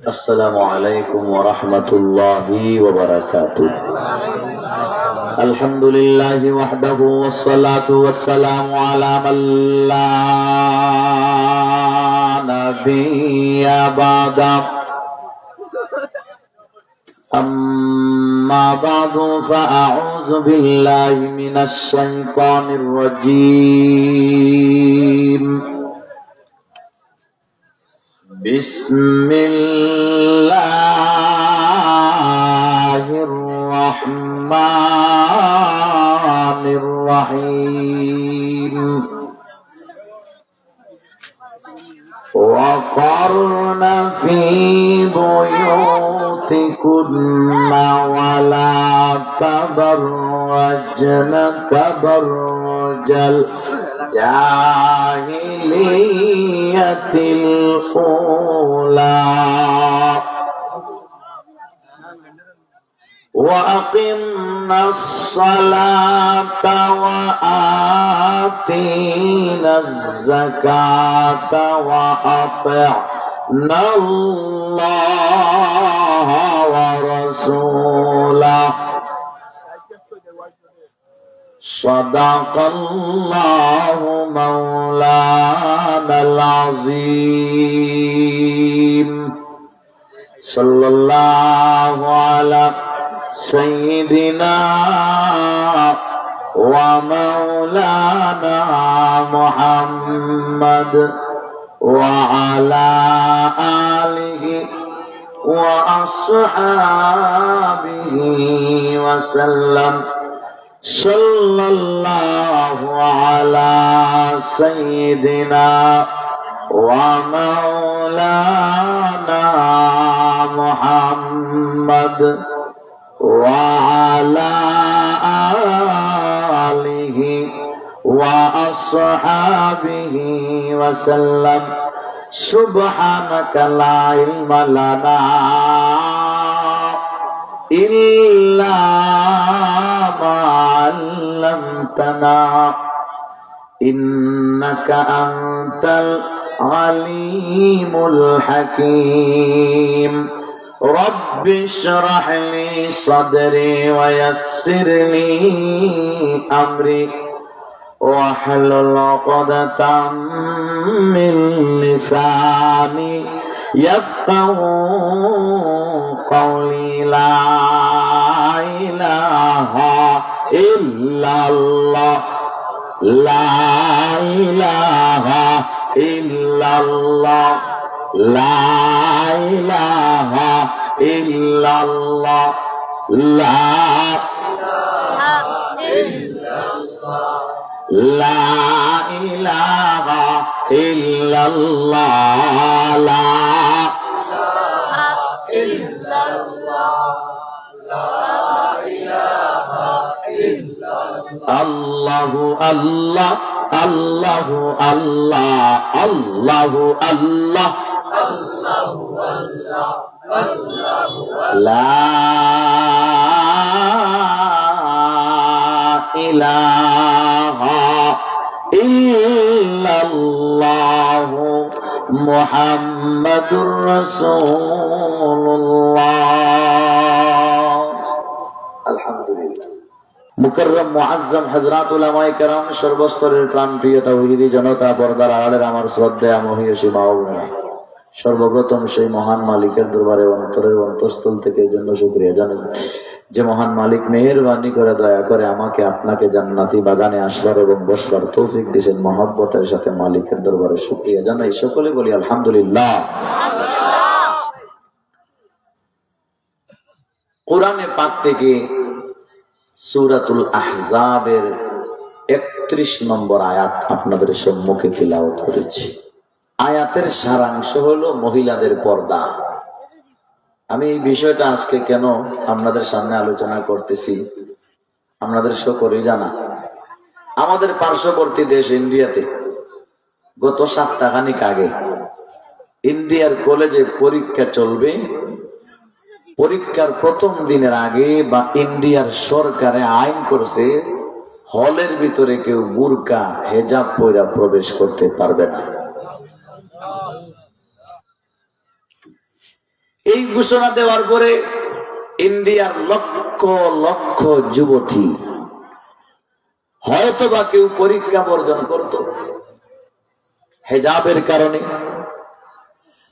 السلام عليكم ورحمة الله وبركاته. الحمد لله وحده والصلاة والسلام على من لا نبي بعده. أما بعد فأعوذ بالله من الشيطان الرجيم. بسم الله الرحمن الرحيم. وقرن في بيوتكن ولا تبرجن تبرج الجاهلية الأولى وأقمنا الصلاة وآتينا الزكاة وأطعنا الله ورسوله. صدق الله مولانا العظيم. صلى الله على سيدنا ومولانا محمد وعلى آله وأصحابه وسلم. صلى الله على سيدنا ومولانا محمد وعلى آله وأصحابه وسلم. سبحانك لا علم لنا إلا ما علمتنا إنك أنت العليم الحكيم. رب اشرح لي صدري ويسر لي أمري واحلل عقدة من لساني يفقه قولي. لا إله إلا الله لا إله إلا الله لا إله إلا الله لا لا إله إلا الله لا إلا الله لا إله إلا الله. الله الله الله الله الله الله الله لا إله إلا الله محمد رسول الله. আলহামদুলিল্লাহ। মুকাররম মুআজ্জাম হযরত উলামায়ে কেরাম, সর্বস্তরের প্রাণপ্রিয় তাওহীদি জনতা, পর্দার আড়ালের আমার শ্রদ্ধেয় মহিয়সী মা ও বোনেরা, সর্বপ্রথম সেই মহান মালিকের দরবারে অন্তরের অন্তঃস্থল থেকে এই জন্য শুকরিয়া জানাই যে মহান মালিক মেহেরবানি করে দয়া করে আমাকে আপনাকে জান্নাতি বাগানে আসবার এবং বসবার তৌফিক দিয়েছেন। মহব্বতের সাথে মালিকের দরবারে শুকরিয়া জানাই। সকলে বলি আলহামদুলিল্লাহ। কোরআনে পাক থেকে সূরাতুল আহজাবের 31 নম্বর আয়াত আপনাদের সম্মুখে তিলাওয়াত করেছি। আয়াতের সারাংশ হলো মহিলাদের পর্দা। আমি এই বিষয়টা আজকে কেন আপনাদের সামনে আলোচনা করতেছি আপনাদের সকলেই জানা। আমাদের পার্শ্ববর্তী দেশ ইন্ডিয়াতে গত সপ্তাহখানিক আগে ইন্ডিয়ার কলেজে পরীক্ষা চলবে। পরীক্ষার প্রথম দিনের আগে বা ইন্ডিয়ার সরকারে আইন করছে হলের ভিতরে কেউ বুরকা হেজাব পরে প্রবেশ করতে পারবে না। এই ঘোষণা দেওয়ার পরে ইন্ডিয়ার লক্ষ লক্ষ যুবতী হয়তো বা কেউ পরীক্ষা বর্জন করত হেজাবের কারণে,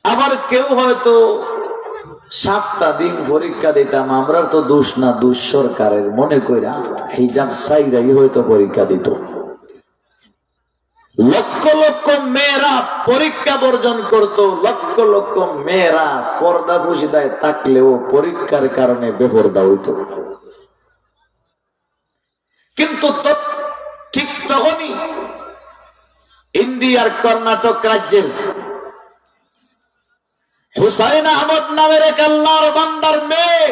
আবার কেউ হয়তো 7টা দিন পরীক্ষা দিতাম, আমরা তো দোষ না, দোষ সরকারের মনে কইরা হিজাব সাইরাই হয়তো পরীক্ষা দিত। লক্ষ লক্ষ মেয়েরা পরীক্ষা বর্জন করত, লক্ষ লক্ষ মেয়েরা পর্দা পুশিদায় থাকলেও পরীক্ষার কারণে বেপরদা হইত। কিন্তু ঠিক তখনই ইন্ডিয়ার কর্ণাটক রাজ্যের হুসাইন আহমদ নামের এক আল্লাহর বান্দার মেয়ে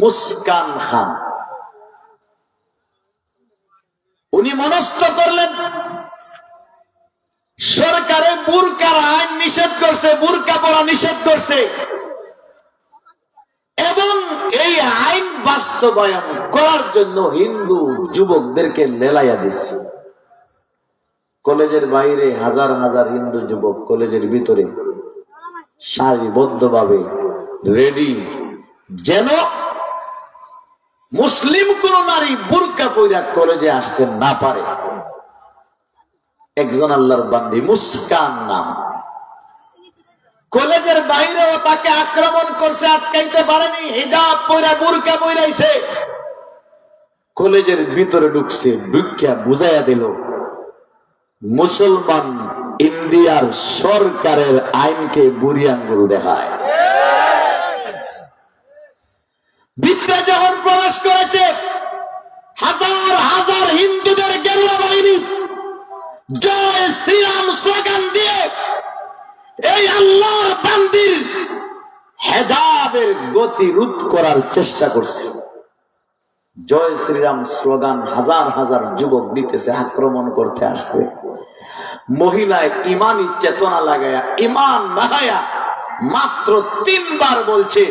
মুস্কান খান, উনি মনস্থ করলেন সরকারে বুরকার আইন নিষেধ করছে, বুরকা পরা নিষেধ করছে, এবং এই আইন বাস্তবায়ন করার জন্য হিন্দু যুবকদেরকে লেলাইয়া দিচ্ছে। কলেজের বাইরে হাজার হাজার হিন্দু যুবক, কলেজের ভিতরে সারিবদ্ধভাবে রেডি, যেন মুসলিম কোন নারী বুরকা পইরা কলেজে আসতে না পারে। একজন আল্লাহর বান্দি মুস্কান নাম, কলেজের বাইরেও তাকে আক্রমণ করছে, আটকাইতে পারেনি, হিজাব পইরা বুরকা পইরাইছে, কলেজের ভিতরে ঢুকছে, ঢুকিয়া বুঝাইয়া দিল মুসলমান ইন্ডিয়ার সরকারের আইনকে বুড়ি আঙ্গুল দেখায়। ভিতরে যখন প্রবেশ করেছে, হাজার হাজার হিন্দুদের গেরুয়া বাহিনী জয় শ্রীরাম স্লোগান দিয়ে এই আল্লাহর বান্দির হেজাবের গতি রোধ করার চেষ্টা করছে। জয় শ্রীরাম স্লোগান হাজার হাজার যুবক দিতেছে, আক্রমণ করতে আসছে। মহিলায় ইমানি চেতনা লাগায়া, ইমান লাগায়া মাত্র 3 বার বলছে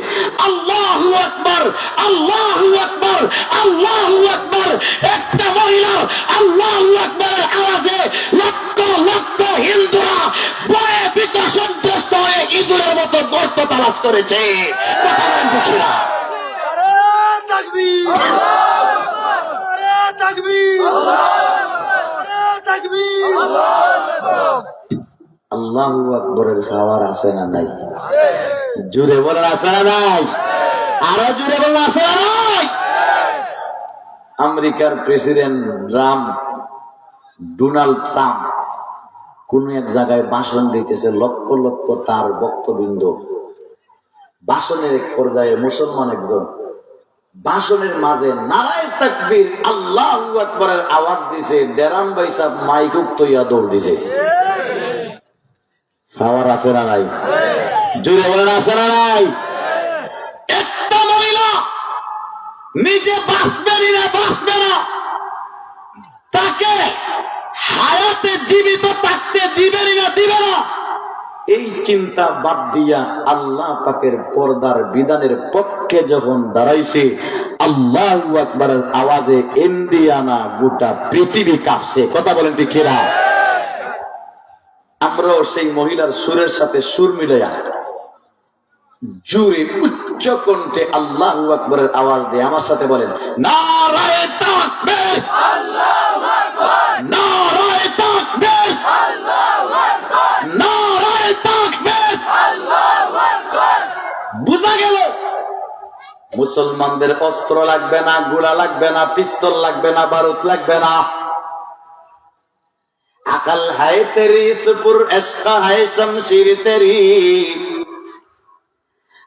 আল্লাহু আকবার, আল্লাহু আকবার, আল্লাহু আকবার। একটা মহিলা আল্লাহু আকবারের আওয়াজে লক্ষ লক্ষ হিন্দুরা ভয়ে ভীত সন্ত্রস্ত হয়ে ইঁদুরের মতো গর্ত তালাশ করেছে। কথা বলেন বুঝিনা? তাকবীর, তাকবীর, তাকবীর। আল্লাহু আকবরের খাওয়ার আছে না নাই? জুড়ে বলেন আছে না নাই? আরো জুড়ে বলেন আছে না নাই? আমেরিকার প্রেসিডেন্ট ডোনাল্ড ট্রাম্প কোন এক জায়গায় ভাষণ দিতেছে, লক্ষ লক্ষ তার ভক্তবৃন্দ। ভাষণের এক পর্যায়ে মুসলমান একজন ভাষণের মাঝে নারায়ে তাকবীর আল্লাহু আকবরের আওয়াজ দিছে, ডেরাম ভাই সাহেব মাইক উত্তইয়া দৌড় দিছে। খাওয়ার আছে না নাই? জুড়ে বলেন আছে না নাই? একটা মহিলা নিজে বাঁচবেনি না, বাঁচবে না, তাকে হায়াতে জীবিত থাকতে দিবেনি না, দিবে না, এই চিন্তা বাদ দিয়া আল্লাহ পাকের পর্দার বিধানের পক্ষে যখন দাঁড়াইছে, আল্লাহু আকবারের আওয়াজে ইন্ডিয়ানা গোটা পৃথিবী কাঁপছে। কথা বলেন ঠিক কিনা? আমরাও সেই মহিলার সুরের সাথে সুর মিলাইয়া জুড়ে উচ্চ কণ্ঠে আল্লাহু আকবারের আওয়াজ দিয়ে আমার সাথে বলেন নারায়ে তাকবীর, আল্লাহু আকবার, নারায়ে তাকবীর, আল্লাহু আকবার, নারায়ে তাকবীর, আল্লাহু আকবার। বুঝা গেল মুসলমানদের অস্ত্র লাগবে না, গোলা লাগবে না, পিস্তল লাগবে না, বারুদ লাগবে না। अकल है तेरी सुपुर इश्क है शमशीर तेरी,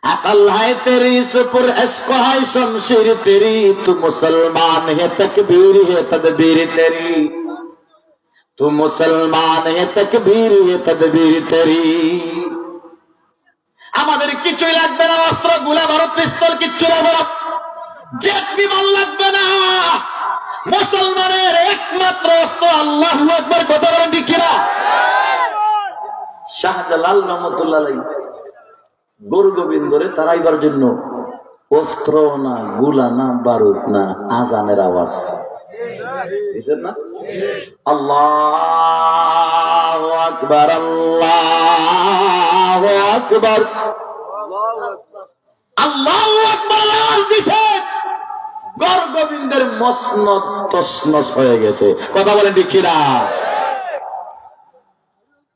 अकल है तेरी सुपुर इश्क है शमशीर तेरी, तू मुसलमान है तकबीर है तदबीर तेरी, तू मुसलमान है तकबीर है तदबीर तेरी। আমাদের কিছুই লাগবে না, অস্ত্র গোলা বারুদ পিস্তল কিচ্ছু লাগবে না, জেট বিমান লাগবে না। মুসলমানের একমাত্র অস্ত্র আল্লাহু আকবার। কথা বলেন ঠিক কিনা? শাহজালাল রহমতুল্লাহ আলাইহি গুরু গোবিন্দরে তারাইবার জন্য অস্ত্র না, গোলা না, বারুদ না, আজানের আওয়াজ দিছেন না? আল্লাহু আকবার, আল্লাহু আকবার, আল্লাহু আকবার আওয়াজ দিছে, গড় গোবিন্দের মসনদ তসনস হয়ে গেছে। কথা বলেন ঠিক কিনা?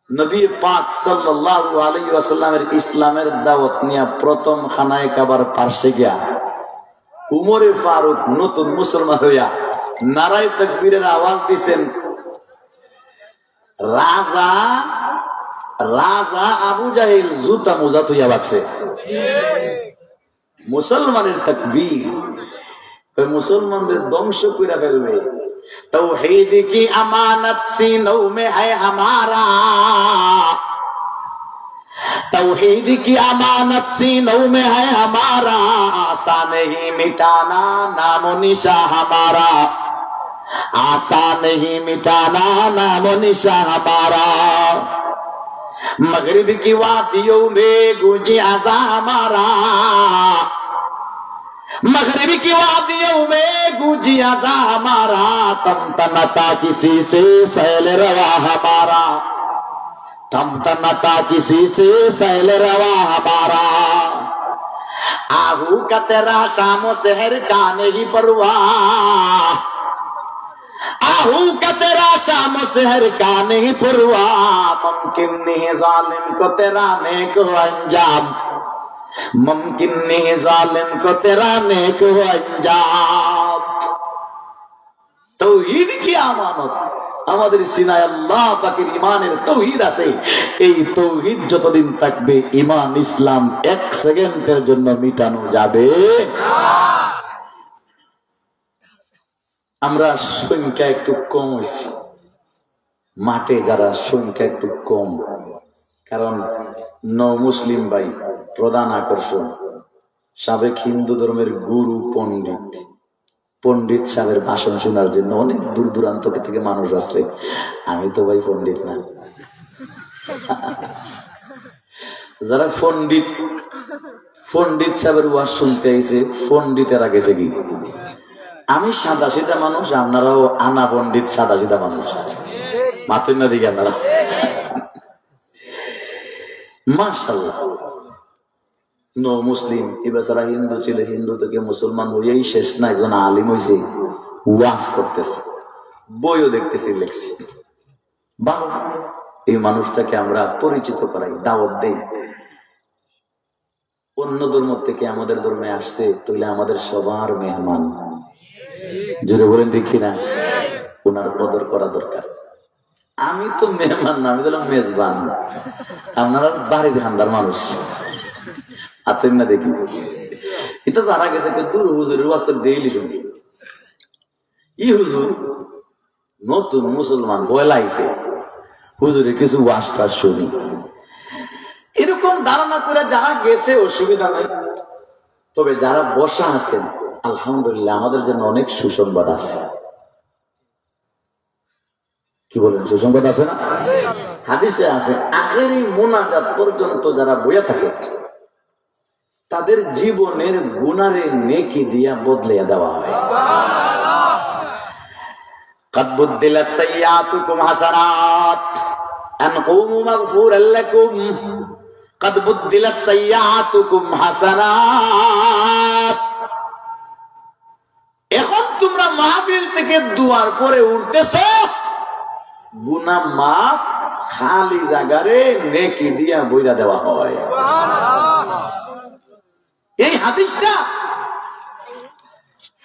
নবী পাক সাল্লাল্লাহু আলাইহি ওয়াসাল্লামের ইসলামের দাওয়াত নিয়ে প্রথম খানায় কাবার পার্শ্বে গিয়া উমরে ফারুক নতুন মুসলমান হইয়া নারায়ে তাকবীরের আওয়াজ দিছেন। রাজা রাজা আবু জাহেল জুতা মোজা তুইয়া বাকছে। মুসলমানের তাকবীর মুসলমানদের ধ্বংস করে ফেলবে। तौहीद की अमानत सीनों में है हमारा, तौहीद की अमानत सीनों में है हमारा, आसान नहीं मिटाना नामो निशा हमारा, आसान नहीं मिटाना नामो निशा हमारा। मगरिब की वादियों में गूंजी आजा हमारा, मगरिबी की वादियों में गूंजी आजा हमारा, तमतनता किसी से सैल रवा हमारा, तमतनता किसी से सैल रवा हमारा। आहू का तेरा शामो शहर का नहीं परवाह, आहू का तेरा शामो शहर का नहीं परवाह, मुमकिन नहीं जालिम को तेरा नेक अंजाम, मुमकिन नहीं जालिम को तेरा नेक अंजाम। तौहीद की আমানত আমাদের সিনায় আল্লাহ পাকের ঈমানের তৌহিদ আছে। এই তৌহিদ যতদিন থাকবে ঈমান ইসলাম এক সেকেন্ডের জন্য মিটানো যাবে না। আমরা সংখ্যা একটু কম হইছি, মাঠে যারা সংখ্যা একটু কম, কারণ মুসলিম ভাই প্রধান আকর্ষণ সাবেক হিন্দু ধর্মের গুরু পণ্ডিত, পণ্ডিত সাহেবের ভাষণ শোনার জন্য অনেক দূর দূরান্ত থেকে মানুষ আসছে। আমি তো ভাই পণ্ডিত না। যারা পণ্ডিত পণ্ডিত সাহেবের ওয়াজ শুনতে আইছে, পণ্ডিতেরা গেছে কি? আমি সাদা সিধা মানুষ, আপনারাও আনা পণ্ডিত সাদা সিধা মানুষ, মাতেন না দিকে আপনারা। মাশাআল্লাহ, মুসলিম এবার হিন্দু ছিল, হিন্দু থেকে মুসলমান হইয়াই শেষ না, একজন আলিম হয়েছে, ওয়াজ করতেছে, বইও দেখতেছি, লেখছি। ভালো, এই মানুষটাকে আমরা পরিচিত করাই, দাওয়াত দেই। অন্য ধর্ম থেকে আমাদের ধর্মে আসছে, তাহলে আমাদের সবার মেহমান, জোরে বলেন দেখি না, ওনার কদর করা দরকার। আমি তো মেহমান না, আমি তো মেজবান। আপনারা বাড়ির খানদার মানুষ আছেন না দেখি। এটা যারা গেছে দূর হুজুরের ওয়াজ করে ডেইলি শুনি। ই হুজুর নতুন মুসলমান বয়লাইছে, হুজুরে কিছু ওয়াজ টাজ শুনি, এরকম ধারণা করে যারা গেছে অসুবিধা নাই। তবে যারা বসা আছেন, আলহামদুলিল্লাহ আমাদের জন্য অনেক সুসংবাদ আছে। কি বলেন, সুসংবাদ আছে না? হাদিসে আছে, আখেরি মুনাজাত পর্যন্ত যারা বইয়া থাকে তাদের জীবনের গুনারে নেকি দিয়া বদলে দেওয়া হয়। قد بدلت سيئاتكم حسنات أن قوموا مغفورا لكم قد بدلت سيئاتكم حسنات। এখন তোমরা মাহফিল থেকে দুয়ার পরে উঠতেছো, গুনাহ মাফ খালি জায়গারে নেকি দিয়া বইরা দেওয়া হয়। এই হাদিসটা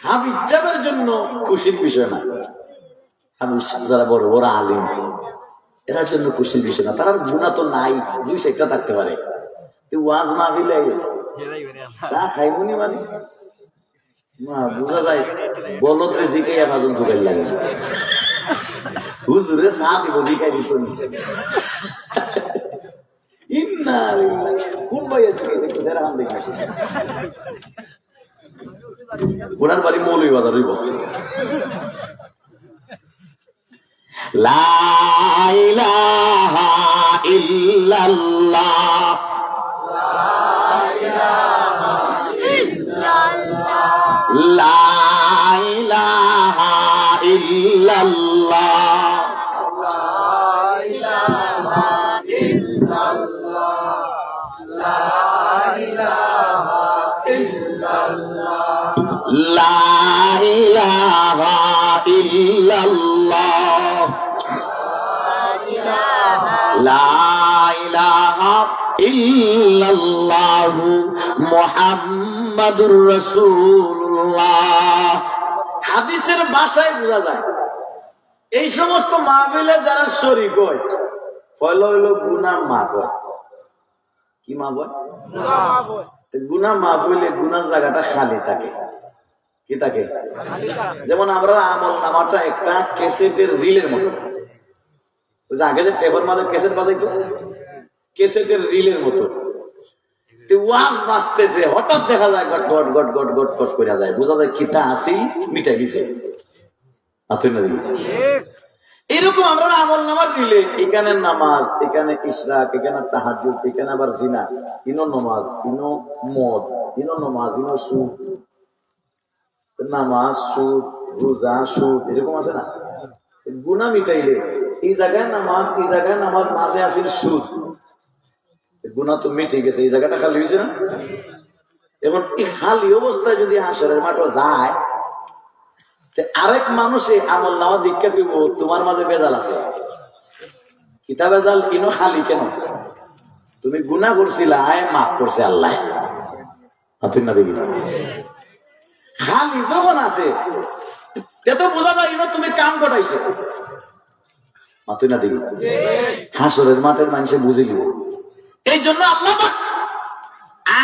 হাবিব সাহেবের জন্য খুশির বিষয় না, হাবিব সাহেব যারা বড় বড় আলিম এটার জন্য খুশির বিষয় না। তার গুনাহ তো নাই, দুই সেটা থাকতে পারে, ওয়াজ মাহফিলে তা খাইবনি মানে বুঝা যায় বলদ রে জিকাইয়া ভাজন ঢুকাই লাগে, হুজুরে চা দিব জিকাই দিত। ওনার বাড়ি মৌলভীবাজার হইব। লা ইলাহা ইল্লাল্লাহ, লা ইলাহা ইল্লাল্লাহ, লা ইলাহা ইল্লাল্লাহ, লা ইলাহা লা ইলাহা ইল্লাল্লাহ, লা ইলাহা ইল্লাল্লাহু মুহাম্মাদুর রাসূলুল্লাহ। হাদিসের ভাষায় বোঝা যায় এই সমস্ত মাহফিলে যারা শরীক হয় ফল হইল গুনাহ মাফ হয়। কি মাফ হয়? গুনাহ মাফ হইলে গুনার জায়গাটা খালি থাকে। কি থাকে? যেমন আমরা আমল নামাটা একটা ক্যাসেটের রিলের মতো, আগে যে টেপের মাঝে ক্যাসেট বাজাইতো, ক্যাসেটের রিলের মতো ওয়াজ বাজতেছে, হঠাৎ দেখা যায় goat goat goat goat goat goat করে যায়, বোঝা যায় কিটা আসি মিটাই দিছে। এরকম আমরা আমল নামার দিলে এখানে নামাজ, এখানে ইশরাক, এখানে তাহাজ্জুদ, এখানে আবার জিনা, ইনো নামাজ, ইনো মদ, ইনো নামাজ, ইনো সুদ, নামাজ সুদ, রোজা সুদ, এরকম আছে না? গুনাহ মিটাইলে এই জায়গায় নামাজ, এই জায়গায় নামাজ, মাঝে আছে সুদ, গুনাহ তো মিটে গেছে, এই জায়গাটা খালি হয়েছে না? এবং এই খালি অবস্থায় যদি হাসরের মাঠে যায়, আরেক মানুষে আমল নামা দীক্ষা দিব তোমার মাঝে বেজাল আছে, কিতা বেজাল, কিনো খালি কেন? তুমি গুনাহ করছিলা, মাফ করছে আল্লাহ। না দেখি খালি যখন আছে তো বোঝা যায় তুমি কাম ঘটাইছো। মাতুই না দেখি হাসরের মাঠের মানুষে বুঝে নিব। এই জন্য আল্লাহ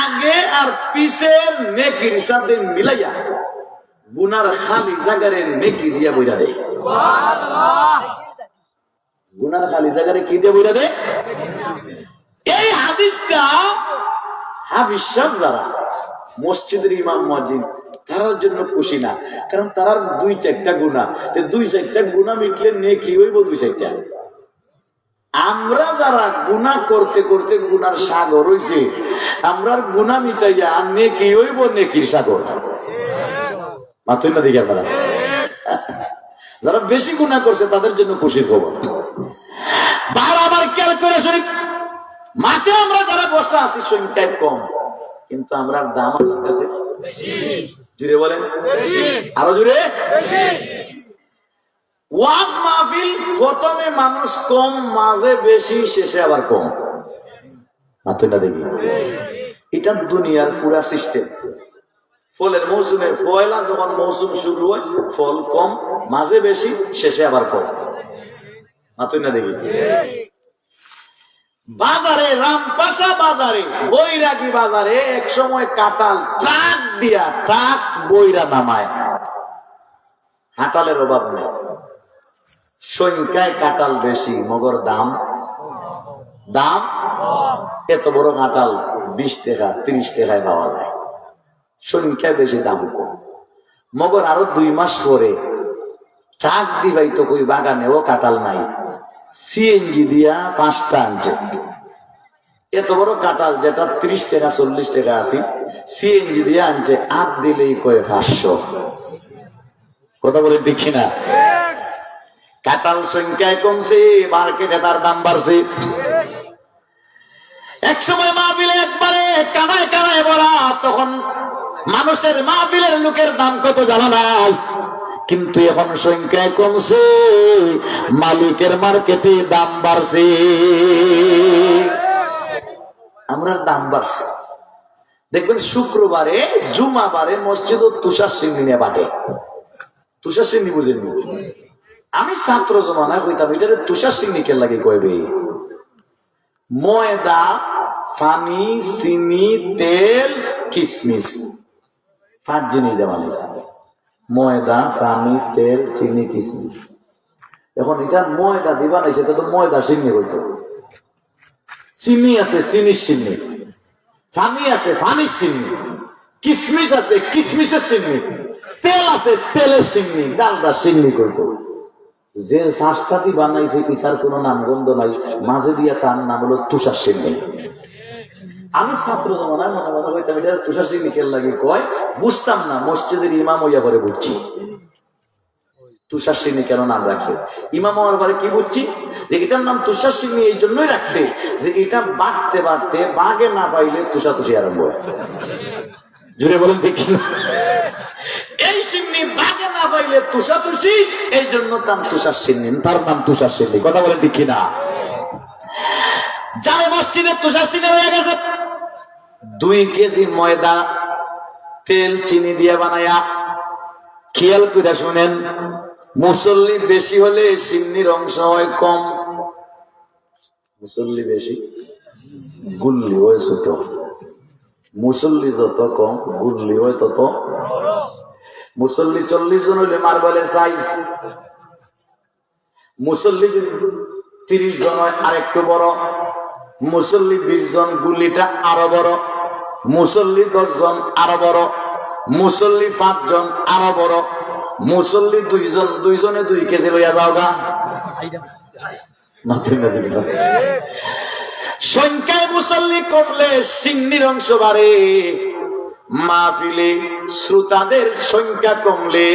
আগে আর পিছের নেকির সাথে মিলাইয়া গুনার খালি জায়গারে নেকি দিয়া বইরা দেয়। গুনার খালি জায়গারে কি দিয়ে বইরা দেয়? এই হাদিসটা হাবিসাব যারা মসজিদের ইমাম মুয়াজ্জিন তার জন্য খুশি না, কারণ তার 2-4টা গুনাহ, 2-4টা গুনাহ মিটলে নেকি হইব 2-4টা। আমরা যারা গুনাহ করতে করতে গুনার সাগর হইছে, আমরা গুনাহ মিটাইয়া নেকি হইব নেকির সাগর। মাথুই না দেখি আপনারা যারা বেশি গুনাহ করছে তাদের জন্য খুশির খবর। বারবার খেয়াল করে শুনি, মাঠে আমরা যারা বসে আছি সংখ্যায় কম, কিন্তু আমরা দাম আল্লাহর কাছে জুড়ে বলেন, আরো জুড়ে। ওয়াজ মাহফিল প্রথমে মানুষ কম, মাঝে বেশি, শেষে আবার কম। মাথুইটা দেখি এটা দুনিয়ার পুরা সিস্টেম। ফলের মৌসুমে পয়লা যখন মৌসুম শুরু হয় ফল কম, মাঝে বেশি, শেষে আবার কম। মাথুইটা দেখি বাজারে, রামপাশা বাজারে, বৈরাগী বাজারে এক সময় কাঁঠাল ট্রাক দিয়া ট্রাক বইরা নামায়, কাঁঠালের অভাব নেই, সংখ্যায় কাঁঠাল বেশি, মগর দাম দাম এত বড় কাঁঠাল 20 টাকা 30 টাকায় পাওয়া যায়, সংখ্যায় বেশি, দাম কম। মগর আরো 2 মাস পরে ট্রাক দিবাই তো কই বাগানেও কাঁঠাল নাই, সিএনজি দিয়া 5টা আনছে। এত বড় কাঁঠাল যেটা 30 টাকা 40 টাকা আছে, সিএনজি দিয়ে আনছে, আট দিলেই কয় 500। কথা বলে দেখি না? কাঁঠাল সংখ্যায় কমছে, মার্কেটে তার দাম বাড়ছে। এক সময় মাহফিলে একবারে কানায় কানায় বলা, তখন মানুষের মাহফিলের লোকের দাম কত জানা নাই, কিন্তু এখন সংখ্যায় কমছে, মালিকের মার্কেটে দাম বাড়ছে, আমরা দাম বাড়ছে। দেখবেন শুক্রবারে জুমাবারে মসজিদ ও তুষার সিন্নি নিয়ে বাটে। তুষার সিন্নি বুঝেননি? আমি ছাত্র জমানায় কইতাম এটারে তুষার সিন্নি কে লাগে কইবে? ময়দা, পানি, চিনি, তেল, কিশমিশ, 5 জিনিস দেওয়া হয়েছে। ময়দা, পানি, তেল, চিনি, কিশমিশ। এখন এটা ময়দা দিবা নাই, সেটা তো ময়দা সিন্নি হইতো। চিনি আছে, চিনির সিন্নি, পানি আছে, পানির সিন্নি, কিশমিশ আছে, কিশমিশের সিন্নি, তেল আছে, তেলের সিন্নি, ডালদা সিন্নি করতো। যে 5টা দি বানাইছে তার কোনো নামগন্ধ নাই, মাঝে দিয়া তার নাম হলো তুষার সিন্নি। আমি ছাত্র জমানায় মনে মনে হইতাম এটা তুষার সিন্নি কেন লাগে কয়, বুঝতাম না। মসজিদের ইমাম হইয়া পরে বুঝছি তুষার সিন্নি কেন নাম রাখছে। ইমাম হওয়ার পরে কি বুঝছি যে এটার নাম তুষার সিন্নি এই জন্যই রাখছে যে এটা বাড়তে বাড়তে বাগে না পাইলে তুষাতুষি আরম্ভ হয়। জুড়ে বলেন ঠিক না? সিন্নি বাগে না পাইলে তুষাতুষি, এই জন্য তার তুষার সিন্নি, তার নাম তুষার সিন্নি। কথা বলেন ঠিক কিনা? জামে মসজিদে তুষার সিন্নি হয়ে গেছে। 2 কেজি ময়দা তেল চিনি দিয়ে বানায়া। খেয়াল করে শুনেন, মুসল্লি বেশি হলে সিন্নির অংশ হয় কম, মুসল্লি বেশি গুল্লি হয় ছোট। মুসল্লি যত কম গুল্লি হয় তত। মুসল্লি 40 জন হইলে মার্বেলের সাইজ, মুসল্লি যদি 30 জন হয় আরেকটু বড়, মুসল্লি 20 জন গুল্লিটা আরো বড়, মুসল্লি 10 জন আরো বড়, মুসল্লি 5 জন আরো বড়, মুসল্লি 2 জন, 2 জনে 2 কেজি লইয়া যাও গা। সংখ্যায় মুসল্লি কমলে সিন্নির অংশ বাড়ে, মাহফিলে শ্রোতাদের সংখ্যা কমলে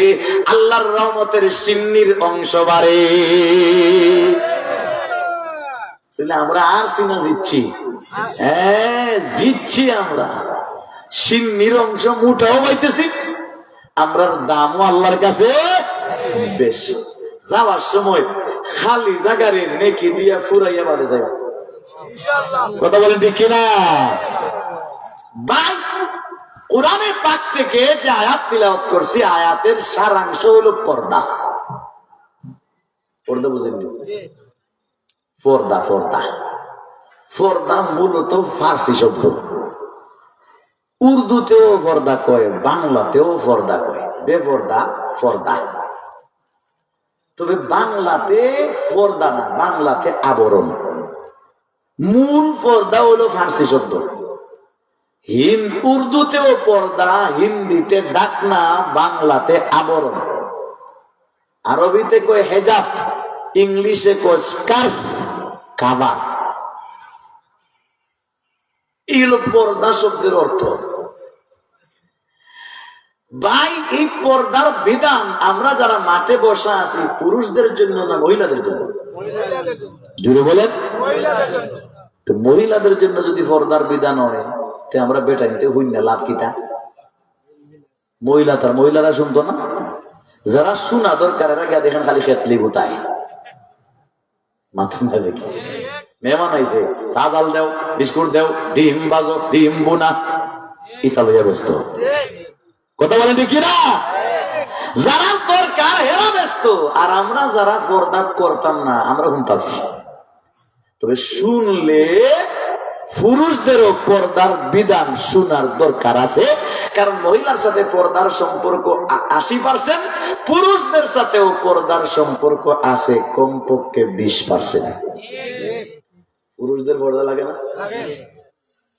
আল্লাহর রহমতের সিন্নির অংশ বাড়ে। তাহলে আমরা আর সিনা জিতছি, হ্যাঁ জিতছি আমরা। সিন্নির অংশ মুঠাও পাইতেছি, আমরার দামও আল্লাহর কাছে বেশি। যাওয়ার সময় খালি জায়গারে নেকি দিয়া ফুরাইয়া বাড়ে যাই। কথা বলেন ঠিক কিনা? ভাই, কোরআনে পাক থেকে যে আয়াত তিলাওয়াত করছি, আয়াতের সারাংশ হলো পর্দা। পর্দা বুঝেননি? পর্দা পর্দা পর্দা মূলত ফার্সি শব্দ। উর্দুতেও পর্দা কয়, বাংলাতেও পর্দা কয়, বেপর্দা পর্দা। তবে বাংলাতে পর্দা না, বাংলাতে আবরণ। মূল পর্দা হলো ফার্সি শব্দ। উর্দুতেও পর্দা, হিন্দিতে ডাকনা, বাংলাতে আবরণ। আরবিতে কয় হেজাব, ইংলিশে কয় স্কার্ফ, কাবা। এগুলো পর্দা শব্দের অর্থ। ভাই, এই পর্দার বিধান আমরা যারা মাঠে বসা আছি, পুরুষদের জন্য না মহিলাদের জন্য? জুড়ে বলেন। মহিলাদের জন্য যদি পর্দার বিধান হয়, আমরা বেটাইতে হই না, লাভ কিটা? মহিলারা শুনতো না? যারা শোনা দরকার এরা গিয়ে দেখেন খালি খেতলি গুতায়, মাথা না দেখি। মেহমান আইছে, চা জাল দেও, বিস্কুট দেও, ডিম বাজো, ডিম বোনা, ইটা লইয়া ব্যস্ত। কথা বলেন ঠিক না? যারা দরকার হেরা ব্যস্ত, আর আমরা যারা পর্দা করতাম না আমরা শুনতাছি। তবে শুনলে পুরুষদেরও পর্দার বিধান শোনার দরকার আছে, কারণ মহিলার সাথে পর্দার সম্পর্ক 80%, পুরুষদের সাথেও পর্দার সম্পর্ক আছে কমপক্ষে 20%। পুরুষদের পর্দা লাগে না?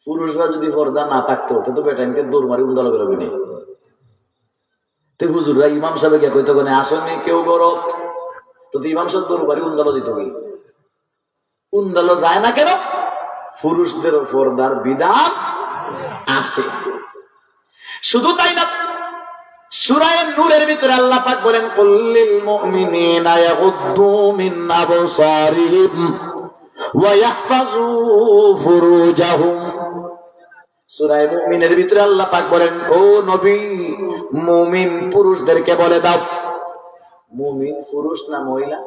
পুরুষরা যদি পর্দা না থাকতো তো বেটাইনকে দৌড় মারি উন্দালো বেরোবে নি। হুজুররা ইমাম সাহেব কে কইতো কোনে আসেনি কেউ গরব, তো ইমাম সাহেব দৌড় মারি উন্দালো দিত কি? উন্দালো যায় না কেন? পুরুষদের পর্দার বিধান আছে। শুধু তাই না, সূরা নূরের ভিতরে আল্লাহ পাক বলেন, কুল্লিল মুমিনিনা ইয়াগুদ্দু মিন আবসারিহিম ওয়া ইয়াহফাযু ফুরুজাহুম। সূরা মুমিনের ভিতরে আল্লাহ পাক বলেন, ও নবী, মুমিন পুরুষদেরকে বলে দাও। মুমিন পুরুষ না মহিলা?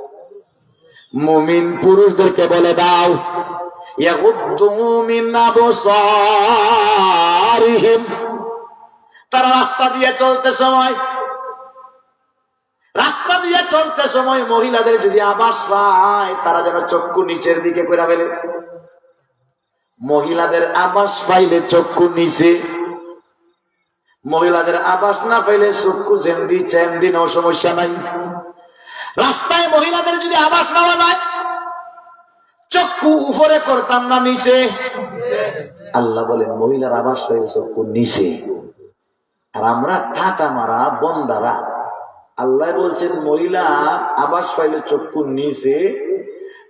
মুমিন পুরুষদেরকে বলে দাও, ইয়াগুদ্দু মিন আবসারিহিম, তারা রাস্তা দিয়ে চলতে সময় মহিলাদের যদি আভাস পায়, তারা যেন চক্ষু নিচের দিকে করে ফেলে। মহিলাদের আভাস পাইলে চক্ষু নিচে, মহিলাদের আভাস না পাইলে চক্ষু যেমদি চেমদি নাও, সমস্যা নাই। রাস্তায় মহিলাদের যদি আভাস পাওয়া যায়, চক্ষু উপরে করতাম না নিচে? আল্লাহ বলেন মহিলার আভাস পাইলে চক্ষু নিচে। আর আমরা ঠাটা মারা বন্দারা, আল্লাহ বলছেন মহিলা আবাস পাইলে চক্ষু নিচে,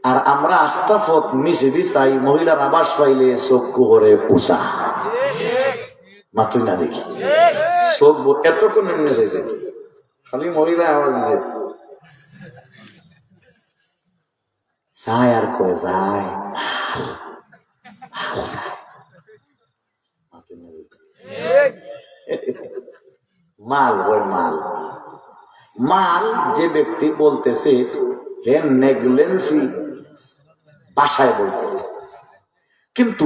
আর আমরা আস্থা পথ নিচে দি চাই, মহিলার আবাস পাইলে চক্ষু করে উঁচা। মাতুই না দেখি চোখ এতক্ষণ নেমে চাইছে, খালি মহিলা আওয়াজ দিছে যায় আর কয়ে যায় মাল হয় মাল। মাল যে ব্যক্তি বলতেছে হে নেগলেন্সি ভাষায় বলতেছে, কিন্তু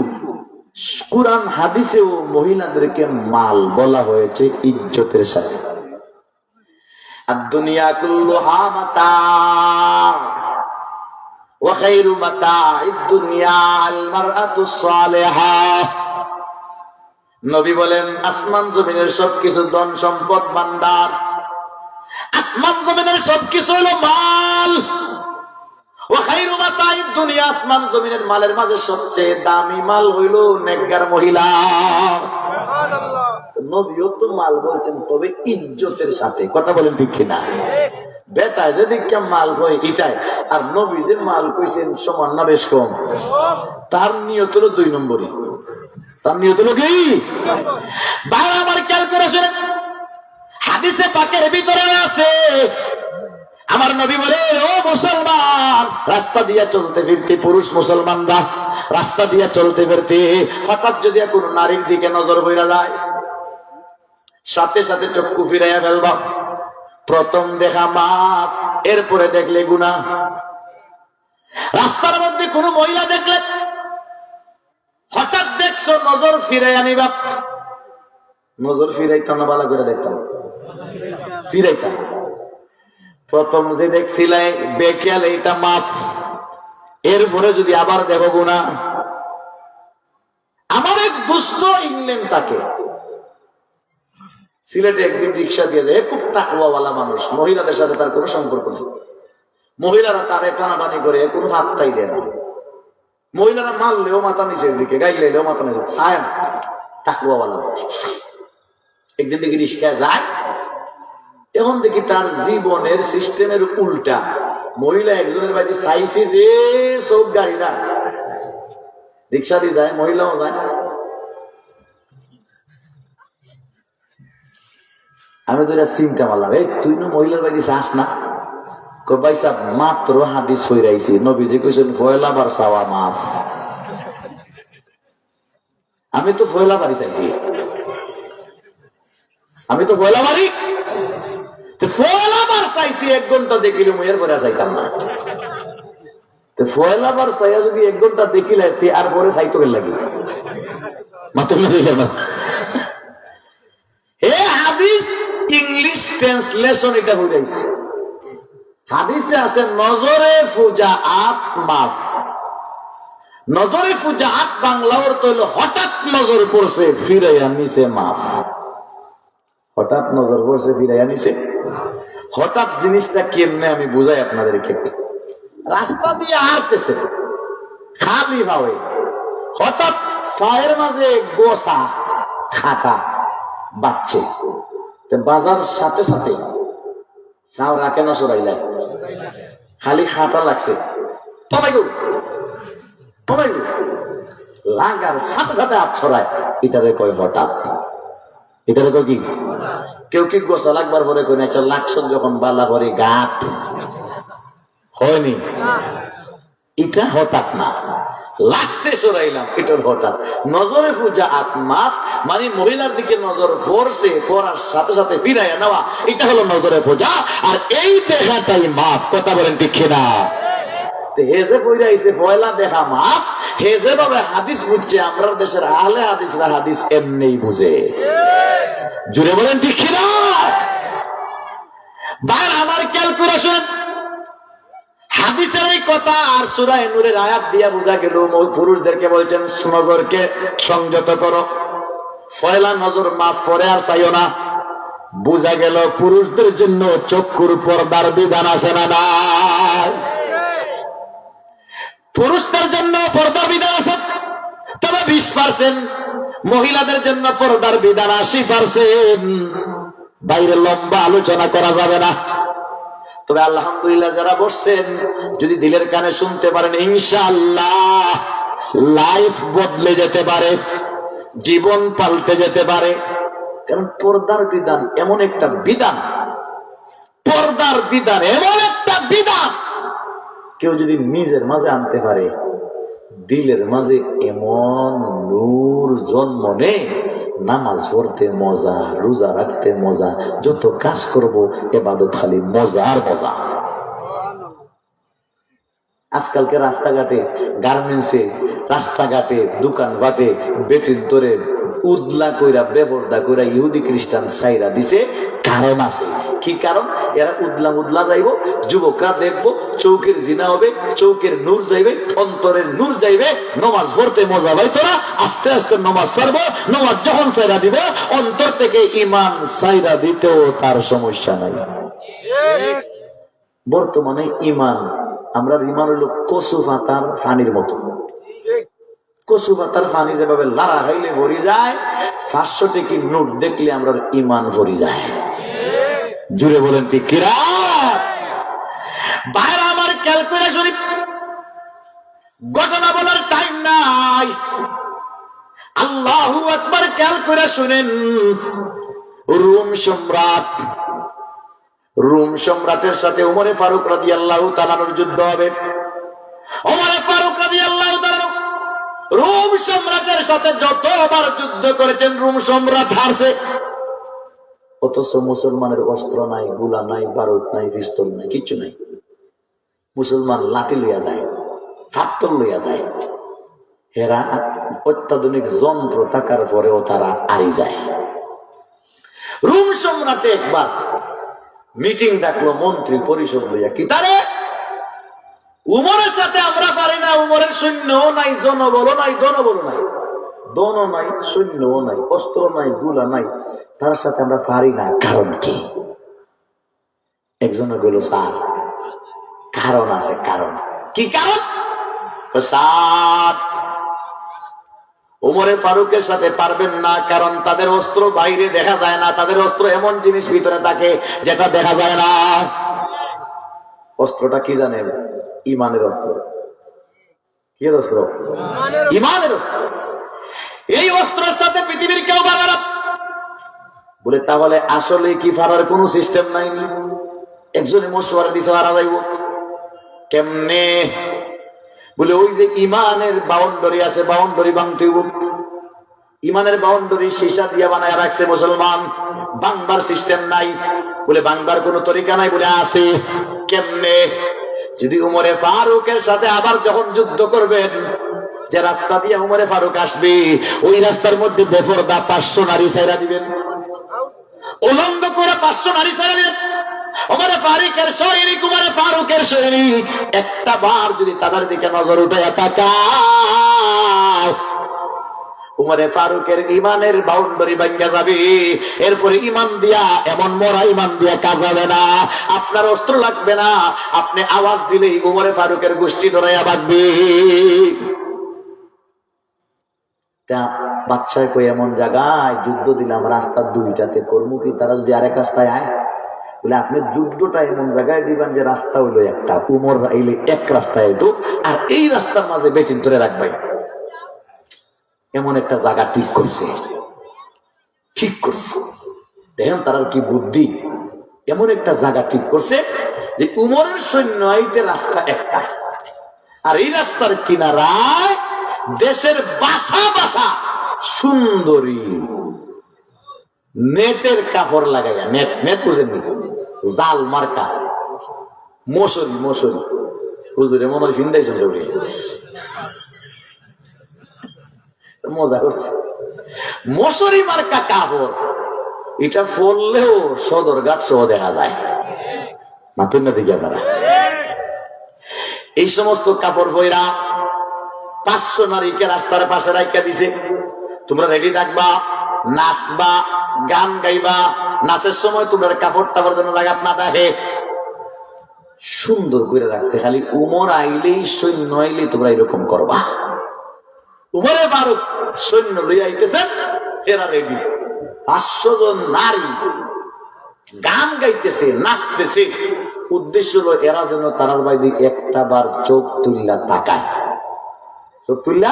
কুরআন হাদিসেও মহিলাদেরকে মাল বলা হয়েছে ইজ্জতের সাথে। আদ-দুনিয়া কুল্লুহা মাতা' ওয়া খায়রু মাতা'id দুনিয়া আল মারআতুস সালিহা। নবী বলেন আসমান জমিনের সবকিছু ধন সম্পদ ভান্ডার, আসমান জমিনের সবকিছু হলো মাল। ওয়া খায়রু মাতা'id দুনিয়া, আসমান জমিনের মালের মাঝে সবচেয়ে দামি মাল হইল নেককার মহিলা। সুবহানাল্লাহ। নবীও তো মাল বলছেন, তবে ইজ্জতের সাথে। কথা বলেন ঠিক কিনা? বেটায় যে দেখে মাল কয় এটাই, আর নবী যে মাল কইছেন সমান না বেশ কম? তার নিয়ত হলো 2 নম্বরই। তার নিয়ত হলো কি? ভাই আমার খেয়াল করে শুনেন, হাদিসে পাকের ভিতরে আছে আমার নবী বলে, ও মুসলমান, রাস্তা দিয়া চলতে ফিরতে পুরুষ মুসলমানরা রাস্তা দিয়া চলতে ফিরতে হঠাৎ যদি কোন নারীর দিকে নজর বইরা যায়, সাথে সাথে চক্ষু ফিরাইয়া ফেলবা। প্রথম দেখা মাপ, এরপরে দেখলে গুনাহ। রাস্তার মধ্যে কোন মহিলা দেখলে হঠাৎ দেখছো, নজর ফিরাইয়া নিবা। নজর ফিরাইতাম না, ভালো করে দেখতাম, ফিরাইতাম। প্রথম যে দেখছিলে বেখেয়াল, এটা মাপ, এরপরে যদি আবার দেখো গুনাহ। আমার এক দুষ্ট ইংল্যান্ড থাকে, সিলেটে একদিন রিক্সা দিয়ে যায়, খুব তাকওয়াওয়ালা মানুষ, মহিলাদের সাথে তার কোনো সম্পর্ক নেই। মহিলারা তারে টানাটানি করে, কোনো হাতটাই দেয় না। মহিলারা মারলেও মাথা নিচের দিকে, গাইলেও মাথা নিচে, ছায় না, তাকওয়াওয়ালা মানুষ। একদিন দেখি রিক্সায় যায়, এখন দেখি তার জীবনের সিস্টেমের উল্টা। মহিলা একজনের বাড়ি চাইছে যে সব গাড়ি না, রিক্সা দিয়ে যায়, মহিলাও যায়। আমি তো এটা চিন্তা মারলাম, এই তুই না মহিলার বাড়ি চাস না? ভাই সাহেব, মাত্র হাদিস ফইরাইছি, নবীজি কইছেন ফয়লা বার চাওয়া মাফ। আমি তো ফয়লা বাড়ি চাইছি, আমি তো ফয়লা বাড়ি ফয়লাবার চাইছি। 1 ঘন্টা দেখিলে মুয়ের পরে চাইতাম না। ফয়লাবার চাইয়া যদি 1 ঘন্টা দেখিলে আর পরে চাইতো লাগি মাত্র না। হে হাদিস ইংলিশ ট্রান্সলেশন এটা হইছে। হাদিসে আছে নজরে ফুজাআত মাফ। নজরে ফুজাআত বাংলা অর্থ হলো হঠাৎ নজর পড়ছে ফিরাইয়া নিছে মাফ। হঠাৎ নজর পড়ছে ফিরাইয়া নিছে। হঠাৎ জিনিসটা কেমনে আমি বুঝাই আপনাদেরকে। রাস্তা দিয়ে হাঁটতেছে খালি ভাবে, হঠাৎ পায়ের মাঝে গোসা খাটা বাচ্চে, বাজার সাথে সাথে তাও রাখে না, সরাইলাই খালি খাটা লাগছে, লাগার সাথে সাথে হাত ছড়ায়। এটারে কয় হঠাৎ। এটারে কয় কি? কেউ কি গোসা লাগবার পরে কই না, আচ্ছা লাগছে যখন বালা করে গাত হয়নি, এটা হঠাৎ না, লাগছে সরাইলাম, এটার হঠাৎ। নজরে ফুজাআত মাফ মানে মহিলার দিকে নজর পড়ছে, পড়ার সাথে সাথে ফিরাইয়া নেওয়া, এটা হলো নজরে ফুজা। আর এই দেখাটাই মাফ। কথা বলেন ঠিক কিনা? হে যে পইরাইছে পয়লা দেখা মাফ, হে যেভাবে হাদিস বুঝছে, আমরা দেশের আহলে হাদিসরা হাদিস এমনি বুঝে। জুড়ে বলেন ঠিক কিনা? ভাই আমার ক্যালকুলেশন হাদিসের এই কথা আর সূরা নূরের আয়াত দিয়া বোঝা গেল পুরুষদেরকে বলছেন নজরকে সংযত করো, পয়লা নজর মাফ পরে আর চাইও না। বোঝা গেল পুরুষদের জন্য চক্ষুর পর্দার বিধান আছে না নাই? পুরুষদের জন্য পর্দার বিধান আছে, তবে 20%। মহিলাদের জন্য পর্দার বিধান 80%। বাইরে লম্বা আলোচনা করা যাবে না। তবে আলহামদুলিল্লাহ যারা বসছেন, যদি দিলের কানে শুনতে পারেন, ইনশাআল্লাহ লাইফ বদলে যেতে পারে, জীবন পাল্টে যেতে পারে। কারণ পর্দার বিধান এমন একটা বিধান, পর্দার বিধান এমন একটা বিধান, কেউ যদি নিজের মাঝে আনতে পারে, দিলের মাঝে এমন নূর জন্ম নেয় নামাজ পড়তে মজা, রোজা রাখতে মজা, যত কাজ করব ইবাদত খালি মজা আর মজা। আজকালকে রাস্তাঘাটে, গার্মেন্টসে, রাস্তাঘাটে, দোকানঘাটে বেটির ধরে উদলা কইরা বেপরদা কইরা ইহুদি খ্রিস্টান সাইরা দিছে। কারণ আছে, কি কারণ? এরা উদলা উদলা যাইব, যুবকরা দেখবো, চৌকের জিনা হবে, চৌকের নূর যাইবে, অন্তরের নূর যাইবে, নমাজ পড়তে মজা ভাই তোরা আস্তে আস্তে নমাজ ছাড়বো, নমাজ যখন সাইরা দিব অন্তর থেকে ইমান সাইরা দিতেও তার সমস্যা নাই। বর্তমানে ইমান, আমরা ইমান হইল কচু পাতার পানির মতো। কচু পাতার পানি যেভাবে লাড়া খাইলে ভরি যায়, 500 টাকি নোট দেখলে আমরা ইমান ভরি যায়। জুড়ে বলেন ঠিক কিরা? বাইরে আমার ক্যালকুলেশন, ঘটনা বলার টাইম নাই। আল্লাহু আকবার, ক্যালকুলেশন। রুম সম্রাটের সাথে উমরে ফারুক রাদিয়াল্লাহু তাআলার যুদ্ধ হবে। উমরে ফারুক রাদিয়াল্লাহু তাআলা রোম সম্রাটের সাথে যতবার যুদ্ধ করেছেন রোম সম্রাট হারছে। অথচ মুসলমানের অস্ত্র নাই, গুলা নাই, বারুদ নাই, পিস্তল নাই, কিচ্ছু নাই। মুসলমান লাঠি লইয়া যায়, ফাত্তর লইয়া যায়। এরা অত্যাধুনিক যন্ত্র থাকার পরেও তারা হারি যায়। রোম সম্রাটে একবার মিটিং ডাকলো মন্ত্রী পরিষদ লইয়া, কি তারে উমরের সাথে আমরা পারি না, উমরের সৈন্যও নাই, জনবলও নাই, দনবলও নাই, দন নাই, সৈন্যও নাই, অস্ত্র নাই, গুলা নাই, তার সাথে আমরা পারি না। কারণ কি? একজন বলল, স্যার কারণ আছে। কারণ কি? কারণ স্যার উমরে ফারুকের সাথে পারবেন না, কারণ তাদের অস্ত্র বাইরে দেখা যায় না, তাদের অস্ত্র এমন জিনিস ভিতরে থাকে যেটা দেখা যায় না। অস্ত্রটা কি জানেন? ইমানের অস্ত্র। কি অস্ত্র? ইমানের অস্ত্র। এই অস্ত্রের সাথে পৃথিবীর কেউ পারবে না। বলে তাহলে আসলে কি পারার কোন সিস্টেম নাই? একজনে মশওয়ারা দিছে, হারা যাইব কেমনে? বলে ওই যে ইমানের বাউন্ডারি আছে, বাউন্ডারি ভাঙতে হইব। ইমানের বাউন্ডারি সীসা দিয়া বানায় রাখছে মুসলমান, ভাঙবার সিস্টেম নাই। বলে ভাঙবার কোন তরিকা নাই? বলে আছে। কেমনে? যদি উমরে ফারুকের সাথে আবার যখন যুদ্ধ করবেন, যে রাস্তা দিয়ে উমরে ফারুক আসবে, ওই রাস্তার মধ্যে বেপরদা 500 নারী ছাইরা দিবেন, উলঙ্গ করে 500 নারী ছাইরা দিবেন। উমরে ফারুকের সৈনিক, উমরে ফারুকের সৈনিক একটা বার যদি তাদের দিকে নজর উঠায় তাকায়, উমরে ফারুকের ইমানের বাউন্ডারি ভাঙ্গা যাবে। এরপরে ইমান দিয়া, এমন মরা ইমান দিয়া কাজ হবে না। আপনার অস্ত্র লাগবে না, আপনি আওয়াজ দিলেই উমরে ফারুকের গোষ্ঠী ধরাইয়া বাঁধবে। বাদশাহ কই এমন জায়গায় যুদ্ধ দিলাম, রাস্তা দুইটাতে করবো কি? তারা যদি আরেক রাস্তায় আয়, বলে আপনি যুদ্ধটা এমন জায়গায় দিবেন যে রাস্তা হইলো একটা, উমর আইলে এক রাস্তায় এতো, আর এই রাস্তার মাঝে বেটিন ধরে রাখবেন। এমন একটা জায়গা ঠিক করছে, ঠিক করছে। দেখেন তার কি বুদ্ধি। এমন একটা জায়গা ঠিক করছে যে উমরের সৈন্য আইতে রাস্তা একটা, আর এই রাস্তার কিনারায় দেশের বাসা বাসা সুন্দরী নেটের কাপড় লাগাইয়া, নেট নেট বুঝেন, জাল মার্কা মশারি, মশারি হুজুরে মনে হয় ফিন্দাইছেন, মজা করছে। মশারি মার্কা কাপড়, এটা পরলেও সদরঘাট সহ দেখা যায়। মাতুন না দেখি আপনারা এই সমস্ত কাপড় পয়রা 500 নারীকে রাস্তার পাশে রাখা দিছে। তোমরা রেডি থাকবা, নাচবা, গান গাইবা, নাচের সময় তোমরা কাপড় টাপড় যেন জায়গা না দেখে, সুন্দর করে রাখছে। খালি উমর আইলেই, সৈন্য আইলেই তোমরা এরকম করবা। উমরে ফারুক সৈন্য লইয়া আইতেছেন, এরা রেডি। 500 জন নারী গান গাইতেছে, নাচতেছে। উদ্দেশ্য হলো এরা যেন তারার বাইরে একটা বার চোখ তুল্লা তাকায়। চোখ তুল্লা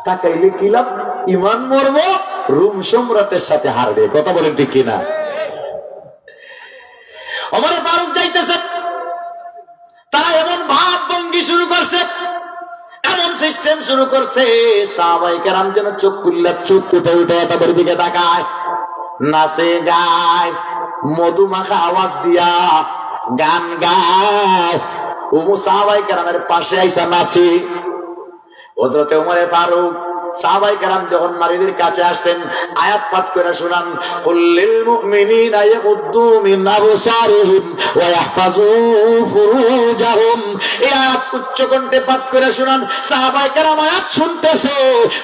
তাকাইলে কি লাভ? ইমান মরব, রোম সম্রাটের সাথে হারবে। কথা বলেন ঠিক কিনা? ওমর ফারুক যাইতেছে, তারা এমন ভাব ভঙ্গি শুরু করছে, এমন সিস্টেম শুরু করছে, সাহাবায়ে কেরাম যেন চোখ খুললে চোখ উঠে উঠে তাদের দিকে তাকায়, নাচে গায়, মধুমাখা আওয়াজ দিয়া গান গায়। সাহাবায়ে কেরামের পাশে আইসা নাচে। হযরতে ওমরে ফারুক সাহাবায়ে কেরাম যখন নারীদের কাছে আসেন, আয়াত পাঠ করে শোনান, কুল্লিল মুমিনিনা ইয়াগুদ্দু মিন আবসারিহিম ওয়া ইয়াহফাযু ফুরুজাহুম। এই আয়াত উচ্চ কণ্ঠে পাঠ করে শোনান। সাহাবায়ে কেরাম আয়াত শুনতেছে,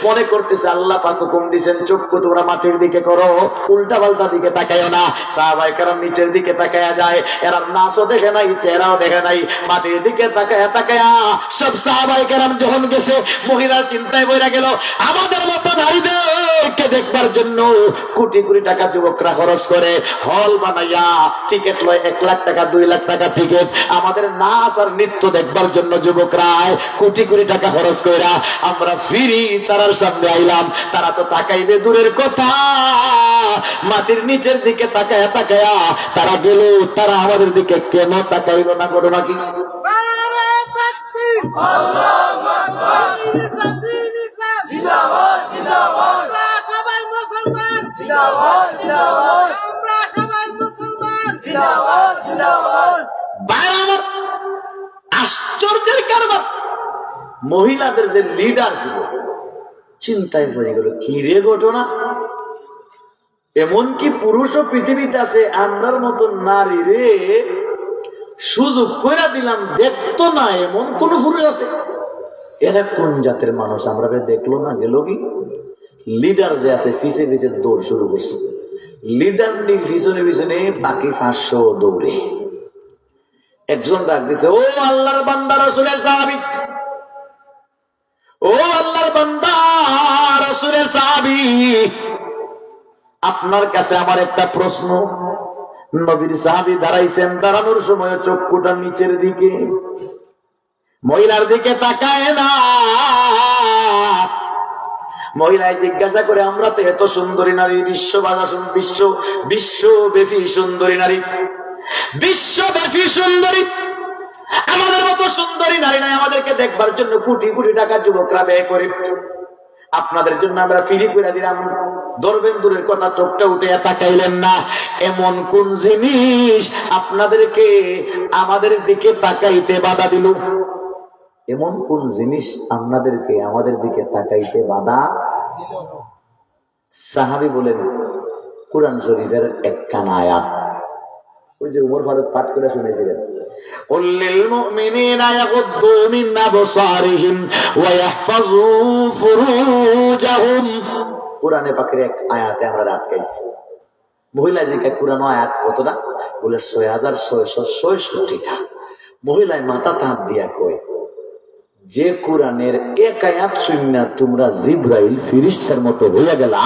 মনে করতেছে আল্লাহ পাক হুকুম দিবেন চক্ষু তোমরা মাটির দিকে করো, উল্টা পাল্টা দিকে তাকায়ও না। সাহাবায়ে কেরাম নিচের দিকে তাকায়া যায়, এরা নাচও দেখে নাই, চেহারাও দেখে নাই, মাটির দিকে তাকায়া তাকায়া সব সাহাবায়ে কেরাম যখন গেছে, মহিলার চিন্তায় বইরা গেল, আমাদের মতো নারীদেরকে দেখবার জন্য কোটি কোটি টাকা যুবকরা খরচ করে, হল বানাইয়া টিকিট লয়, 1 লাখ টাকা 2 লাখ টাকা টিকিট। আমাদের নাচ আর নৃত্য দেখবার জন্য যুবকরা কোটি কোটি টাকা খরচ করে আমরা ফিরি তারার সামনে আইলাম। তারা তো তাকাইবে দূরের কথা, মাটির নিচের দিকে তাকায়া তাকায়া তারা গেল, তারা আমাদের দিকে কেন তাকাইল না? ঘটনা কি? আশ্চর্যের কারবার, মহিলাদের যে লিডার ছিল চিন্তায় পড়ে গেল, কি রে ঘটনা? এমনকি পুরুষও পৃথিবীতে আছে, আমরার মতো নারী রে সুযোগ করে দিলাম, দেখতো না এমন কোন পুরুষ আছে? এরা কোন জাতের মানুষ? আমরা দেখলো না, গেল কি? লিডার যে আছে পিছে পিছে দৌড় শুরু করছে, লিডার নির পিছনে পিছনে বাকি 500 দৌড়ে। একজন ডাক দিছে, ও আল্লাহর বান্দা রাসূলের সাহাবী, ও আল্লাহর বান্দা রাসূলের সাহাবী, আপনার কাছে আমার একটা প্রশ্ন। নবীর সাহাবী দাঁড়াইছেন, দাঁড়ানোর সময় চক্ষুটা নিচের দিকে, মহিলার দিকে তাকায় না। মহিলায় জিজ্ঞাসা করে, আমরা তো এত সুন্দরী নারী, বিশ্বব্যাপী সুন্দরী নারী, বিশ্বব্যাপী সুন্দরী, আমাদের মতো সুন্দরী নারী নাই, আমাদেরকে দেখবার জন্য কোটি কোটি টাকা যুবকরা ব্যয় করে, আপনাদের জন্য আমরা ফ্রি করে দিলাম, ধরবেন দূরের কথা, চোখটা উঠে তাকাইলেন না। এমন কোন জিনিস আপনাদেরকে আমাদের দিকে তাকাইতে বাধা দিল? এমন কোন জিনিস আপনাদেরকে আমাদের দিকে তাকাইতে বাধা দিল? সাহাবী বলেন, কুরআন শরীফের একখানা আয়াত, ওই যে ওমর ফারুক পাঠ করে শুনেছিলেন, কুল্লিল মুমিনিনা ইয়াগুদ্দু মিন আবসারিহিম ওয়া ইয়াহফাযু ফুরুজাহুম। কুরআনে পাকের এক আয়াতে আমরা আটকাইছি। মহিলা জিজ্ঞাসা, কুরআন আয়াত কতটা? বলে 6666টা। মহিলায় মাথা তাঁত দিয়া কয়, যে কোরআনের এক আয়াত শুননা তোমরা জিব্রাইল ফেরেশতার মতো হইয়া গেলা,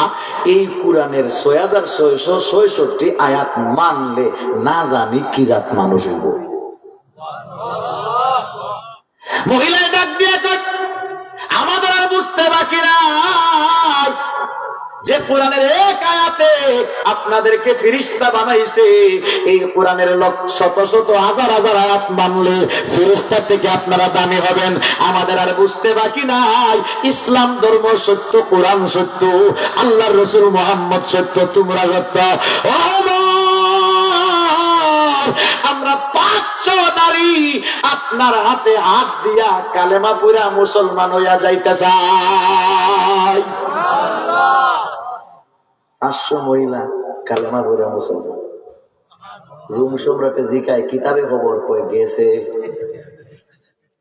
এই কোরআনের 6666 আয়াত মানলে না জানি কি জাত মানুষ হইব। মহিলায় ডাক দিয়া কয়, আমাদের আর বুঝতে বাকি নাই যে কোরআনের এক আয়াতে আপনাদেরকে ফেরেশতা বানাইছে, এই কোরআনের শত শত হাজার হাজার আয়াত মানলে ফেরেশতা থেকে আপনারা দামি হবেন। আমাদের আর বুঝতে বাকি নাই, ইসলাম ধর্ম সত্য, কোরআন সত্য, আল্লাহর রাসূল মুহাম্মদ সত্য, তোমরা সত্য। আমরা 500 নারী আপনার হাতে হাত দিয়া কালেমা পড়া মুসলমান হইয়া যাইতে চাই। 500 মহিলা কালেমা পড়া মুসলমান। রোম সম্রাটে জিকায় কিতাবে খবর কয়ে গেছে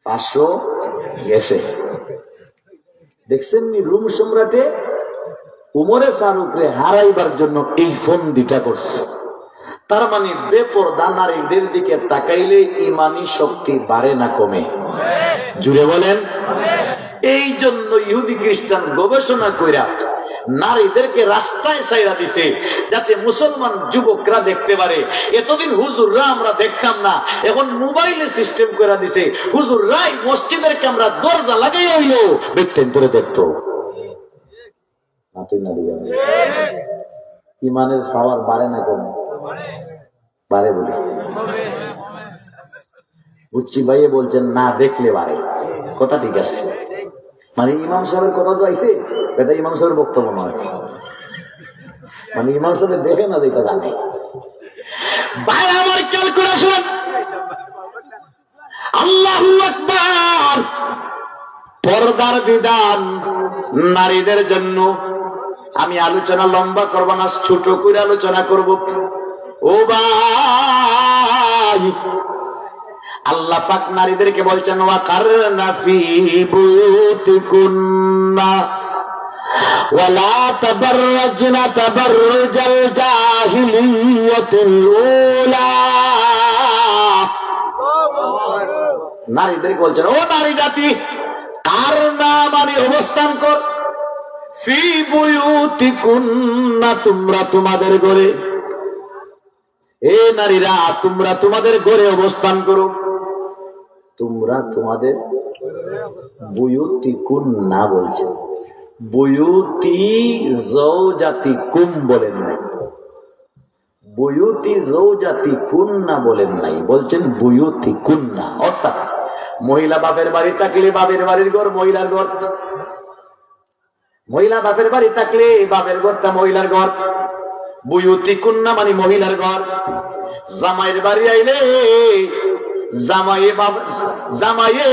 500 গেছে। দেখছেন নি, রোম সম্রাটে উমরে ফারুকরে হারাইবার জন্য এই ফন্দিটা করছে। তার মানে বেপরদা নারীদের দিকে তাকাইলে ইমানি শক্তি বাড়ে না কমে? জুড়ে বলেন। এই জন্য ইহুদি খ্রিস্টান গবেষণা কইরা নারীদেরকে রাস্তায় ছাইরা দিছে, যাতে মুসলমান যুবকরা দেখতে পারে। এতদিন হুজুররা আমরা দেখতাম না, এখন মোবাইলে সিস্টেম করে দিছে, হুজুররাই মসজিদের ক্যামেরা দরজা লাগাই হইলো দেখতেন ধরে দেখতো না। তুই না দিও, ইমানের পাওয়ার বাড়ে না কমে? বাড়ে বলি। বুঝছি ভাইয়ে বলছেন না দেখলে বাড়ে, কথা ঠিক আছে। মানে ইমাম সাহেবের কথা তো আইছে, এটা ইমাম সাহেবের বক্তব্য নয়, মানে ইমাম সাহেব দেখে না যেটা জানে। ভাই আমার ক্যালকুলেশন, আল্লাহু আকবার। পর্দার বিধান নারীদের জন্য। আমি আলোচনা লম্বা করব না, ছোট করে আলোচনা করব। ও ভাই, আল্লাহ পাক নারীদেরকে বলছেন ওয়াকারনা ফি বুয়ুতিকুন্না ওয়ালা তাবাররাজনা তাবাররুজাল জাহিলিয়াতিল উলা। নারীদেরকে বলছেন ও নারী জাতি, কারনা মানে অবস্থান কর, ফি বুয়ুতিকুন্না তোমরা তোমাদের ঘরে। এ নারীরা তোমরা তোমাদের ঘরে অবস্থান করো। তোমরা তোমাদের বুয়ুতিকুন্না বলছে, বুয়ুতি যাওজাতিকুম বলেন নাই, বুয়ুতি যাওজাতিকুন্না বলেন নাই, বলছেন বুয়ুতিকুন্না। অর্থাৎ মহিলা বাপের বাড়ি থাকলে বাপের বাড়ির ঘর মহিলার ঘর, মহিলা বাপের বাড়ি থাকলে বাপের ঘরটা মহিলার ঘর। বুয়ুতিকুন্না মানে মহিলার ঘর। জামাইয়ের বাড়ি আইলে জামাইয়ে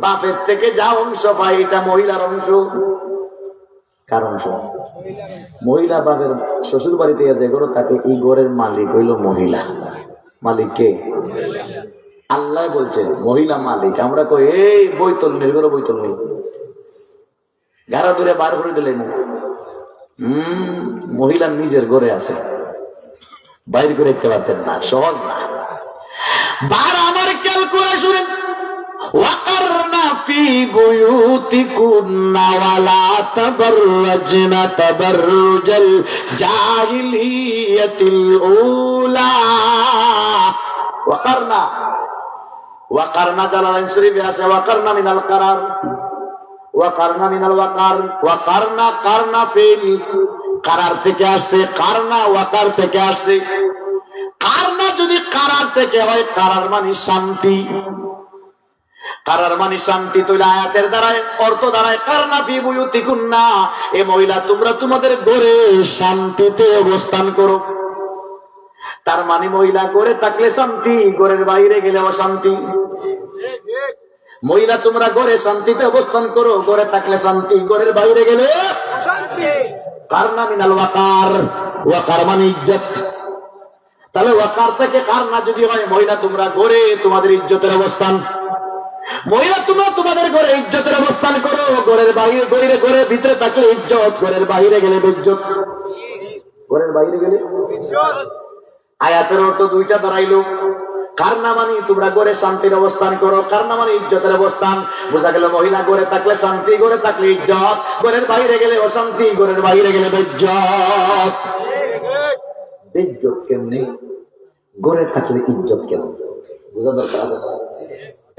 বাপের থেকে যা অংশ পায় এটা মহিলার অংশ। কার অংশ? মহিলা বাপের শ্বশুর বাড়িতে যে ঘর তাকে এই ঘরের মালিক হইল মহিলা। মালিক কে? আল্লাহ বলছেন মহিলা মালিক। আমরা কই এই বইতল নির্গর বইতল নেই, গাড়া ধরে বার করে দিলেন। মহিলা নিজের ঘরে আছে, বাইরে করে দেখতে পারতেন না, সহজ না। বার আমার ক্যালকুলেশন, ওয়াকারনা ফি বুয়ুতিকুন্না ওয়ালা তাবাররাজনা তাবাররুজাল জাহিলিয়াতিল উলা। ওয়াকারনা, ওয়াকারনা জালালাইন শরীফে আছে ওয়াকারনা মিনাল কারার, ওয়াকারনা মিনাল ওয়াকার। ওয়াকারনা কারনা ফিল কারার থেকে আসছে, কারনা ওয়াকার থেকে আসছে। কারনা যদি কারার থেকে হয়, কারার মানে শান্তি, কারার মানে শান্তি। তাহলে আয়াতের দ্বারায় অর্থ দ্বারায় কারনা ফি বুয়ুতিকুন্না, এ মহিলা তোমরা তোমাদের ঘরে শান্তিতে অবস্থান করো। তার মানে মহিলা ঘরে থাকলে শান্তি, ঘরের বাইরে গেলে অশান্তি। মহিলা তোমরা ঘরে শান্তিতে অবস্থান করো, ঘরে থাকলে শান্তি, ঘরের বাইরে গেলে শান্তি। কারনা মিনাল ওয়াকার, ওয়াকার মানে ইজ্জত। তাহলে ওয়াকার থেকে কারনা যদি হয়, মহিলা তোমরা ঘরে তোমাদের ইজ্জতের অবস্থান, মহিলা তোমরা তোমাদের ঘরে ইজ্জতের অবস্থান করো। ঘরের বাইরে ঘরের ভিতরে থাকলে ইজ্জত, ঘরের বাইরে গেলে বেইজ্জত। ঘরের বাইরে গেলে আয়াতের অর্থ দুইটা দাঁড়াইল। কারনা মানে তোমরা ঘরে শান্তির অবস্থান করো, কারনা মানে ইজ্জতের অবস্থান। বোঝা গেল মহিলা ঘরে থাকলে শান্তি, ঘরে থাকলে ইজ্জত, ঘরের বাইরে গেলে অশান্তি, ঘরের বাইরে গেলে বেইজ্জত। বেইজ্জত কেমনি? ঘরে থাকলে ইজ্জত কেমন বোঝা দরকার।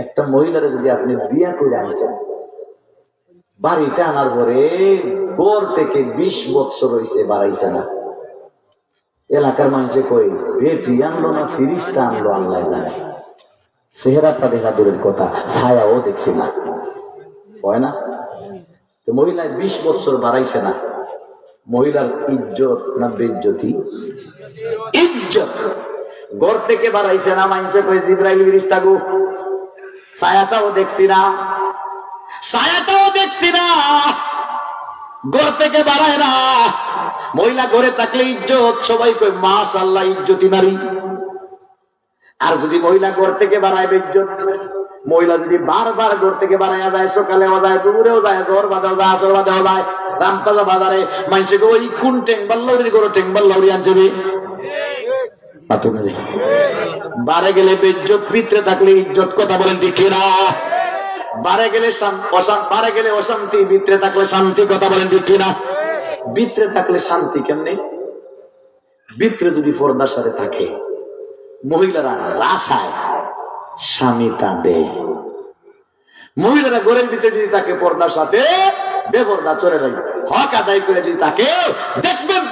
একটা মহিলারে যদি আপনি বিয়া করে আনছেন, বাড়িতে আনার পরে ঘর থেকে 20 বছর হয়েছে বাড়াইছে না, এলাকার মানুষে কই বেটি আনলো না ফিরিস্তা আনলো, আল্লাহ জানে। চেহারাটা দেখা দূরের কথা, ছায়াও দেখছি না, হয় না? তো মহিলায় 20 বছর বাড়াইছে না, মহিলার ইজ্জত না বেইজ্জতি? ইজ্জত। ঘর থেকে বাড়াইছে না, মানুষে কই জিবরাইল ফিরিস্তা গো, ছায়াটাও দেখছি না, ছায়াটাও দেখছি না, ঘর থেকে বাড়ায় না। মহিলা ঘরে থাকলে ইজ্জত, সবাই কয় মাশাআল্লাহ ইজ্জতি নারী। আর যদি মহিলা ঘর থেকে বাড়ায় বেইজ্জত। মহিলা যদি বারবার ঘর থেকে বাড়াইয়া যায়, সকালেও যায়, দুপুরেও যায়, জোর বাদেও যায়, আসর বাদেও যায়, রামপাজা বাজারে মানুষে ওই কোন টেংবাল্লাউরির ঘরে টেংবাল্লাউরি আনছে বারে গেলে বেইজ্জত, ভিতরে থাকলে ইজ্জত। কথা বলেন ঠিক কিনা? বারে গেলে বারে গেলে অশান্তি, ভিতরে থাকলে শান্তি। কথা বলেন ঠিক কিনা? ভিতরে থাকলে শান্তি কেমনে? ভিতরে যদি পর্দার সাথে থাকে, মহিলারা যা চায় স্বামী তা দেয়। মহিলারা ঘরের ভিতরে যদি থাকে পর্দার সাথে, বেপর্দা চলে যায়, হক আদায় করে যদি থাকে, দেখবেন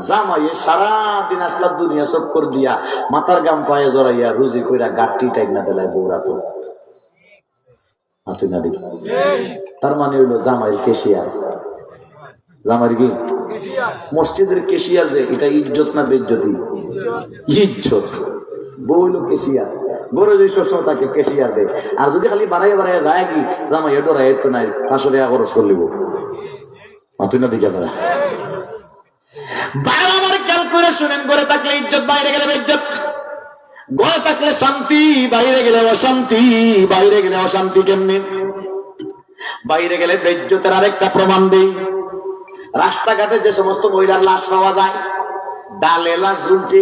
জামাইয়ে সারাদিন আস্তার দুনিয়া চক্কর দিয়া মাথার গাম পায়ে জড়াইয়া রুজি কইরা গাঠটি টাইট না দেলায় বৌরাতো। তুই না দেখি তার মানে হইলো জামাইয়ের কেশিয়ার, জামাইয়ের কি মসজিদের কেশিয়ার, যে এটা ইজ্জত না বেজ্জতি? ইজ্জত। বউ হইলো কেশিয়ার, বড় যদি সবসময় তাকে কেশিয়ার দেয়, আর যদি খালি বাড়াইয়া বাড়াইয়া যায় কি জামাই ডরাই তো নাই 500 টাকা খরচ করলিব। তুই না দেখি আপনারা বারবার খেয়াল করে শুনেন, ঘরে থাকলে ইজ্জত, বাইরে গেলে বেজ্জত। ঘরে থাকলে শান্তি, বাইরে গেলে অশান্তি। বাইরে গেলে অশান্তি কেমনি? বাইরে গেলে বেজ্জতের আরেকটা প্রমাণ দেই। রাস্তাঘাটে যে সমস্ত মহিলার লাশ পাওয়া যায়, ডালে লাশ ঝুলছে,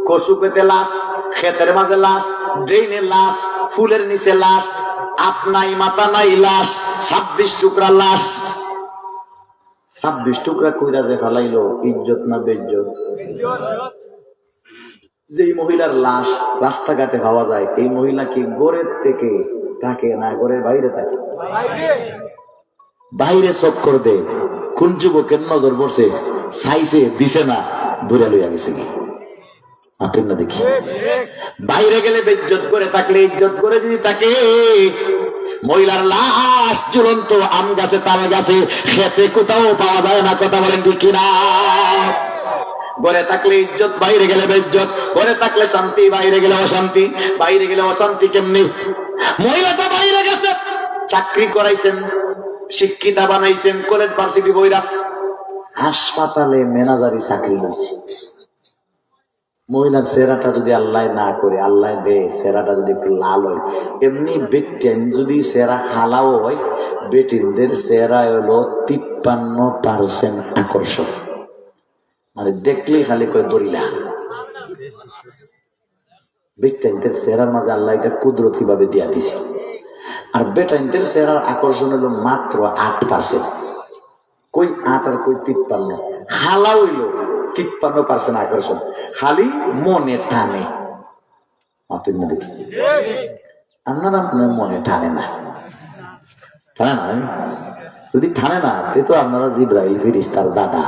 কচু পেতে লাশ, ক্ষেতের মাঝে লাশ, ড্রেনের লাশ, ফুলের নিচে লাশ, হাত নাই মাথা নাই লাশ, 26 টুকরা লাশ। 26 টুকরা কইরা যে ফেলাইলো, ইজ্জত না বেজ্জত? যে মহিলার লাশ রাস্তাঘাটে পাওয়া যায়, এই মহিলা কি ঘরের থেকে থাকে না ঘরের বাইরে থাকে? বাইরে চক্কর দে। কোন যুবকের নজর পড়ছে, চাইছে দিছে না, দূরে লইয়া গেছে কি? আপনি না দেখি বাইরে গেলে বেজ্জত করে থাকলে ইজ্জত করে যদি থাকে। মহিলার লাশ ঝুলন্ত আম গাছে, তাল গাছে, খেতে কোথাও পাওয়া যায় না। কথা বলেন ঠিক কিনা? ঘরে থাকলে ইজ্জত, বাইরে গেলে বেজ্জত। ঘরে থাকলে শান্তি, বাইরে গেলে অশান্তি। বাইরে গেলে অশান্তি কেমনি? মহিলাটা বাইরে গেছে, চাকরি করাইছেন, শিক্ষিতা বানাইছেন, কলেজ ভার্সিটি বইরা, হাসপাতালে ম্যানেজারি চাকরি হয়েছে। মহিলার চেহারাটা যদি আল্লাহ না করে, আল্লাহ দে চেহারাটা যদি একটু লাল হয়, এমনি বেটেন যদি চেহারা হালাও হয়, বেটিনদের চেহারা হলো 53% আকর্ষণ। মানে দেখলেই খালি কয় দরিলা। বেটাইনদের চেহারার মাঝে আল্লাহ এটা কুদরতি ভাবে দিয়া দিছে। আর বেটাইনদের চেহারার আকর্ষণ হলো মাত্র 8%। কই 8 আর কই 53? হালা হইল 53% আকর্ষণ, খালি মনে টানে। দেখি আপনারা মনে টানে না, টানে না। যদি টানে না, তে তো আপনারা জিব্রাইল ফেরেশতার দাদা।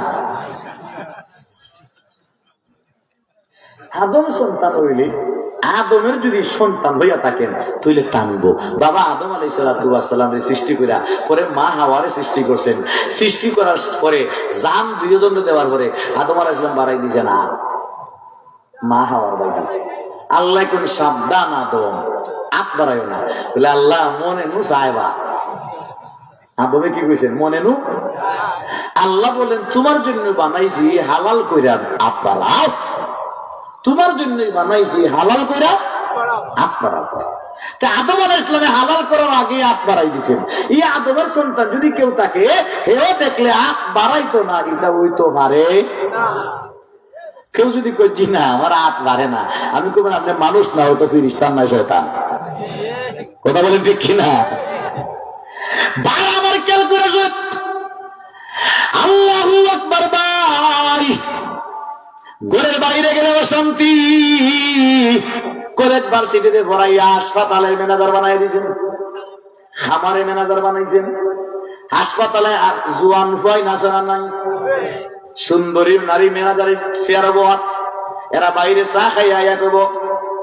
আদম সন্তান হইলে, আদমের যদি সন্তান হইয়া থাকেন তাইলে টানবো। বাবা আদম আলাইহিস সালাম সৃষ্টি কইরা পরে মা হাওয়ারে সৃষ্টি করছেন। সৃষ্টি করার পরে জান দুইজনে দেওয়ার পরে আদম আলাইহিস সালাম বাড়াই দিয়েছেন হাত, মা হাওয়ার বাড়াই দিয়েছে। আল্লাহ কোন সাবধান আদম, হাত বাড়াইও না বলে আল্লাহ মনে নু চাইবা। আদমে কি কইছেন? মনে নু। আল্লাহ বলেন তোমার জন্য বানাইছি হালাল কইরা হাত বাড়াও, তোমার জন্যই বানাইছি হালাল কইরা হাত বাড়াও। আদম আলাইহিস সালামে হালাল করার আগে হাত বাড়াই দিয়েছেন। এই আদমের সন্তান যদি কেউ থাকে, হেও দেখলে হাত বাড়াইতো না, এটা হইতো পারে না। কেউ যদি কই জি না আমার হাত বাড়ে না, আমি কব আপনি মানুষ না, হয়তো ফেরেশতা না শয়তান। কথা বলেন ঠিক কিনা? ভাই আমার খেয়াল করে আল্লাহু আকবার। ভাই ঘরের বাইরে গেলে অশান্তি, কলেজ ভার্সিটিতে পড়াইয়া হাসপাতালের ম্যানেজার বানাই দিয়েছেন, খামারে ম্যানেজার বানাইছেন। হাসপাতালে জোয়ান ফুয়াই নাচানা নাই, সুন্দরী নারী ম্যানেজারের চেয়ার বহাত, এরা বাইরে চা খাই আয়া করব,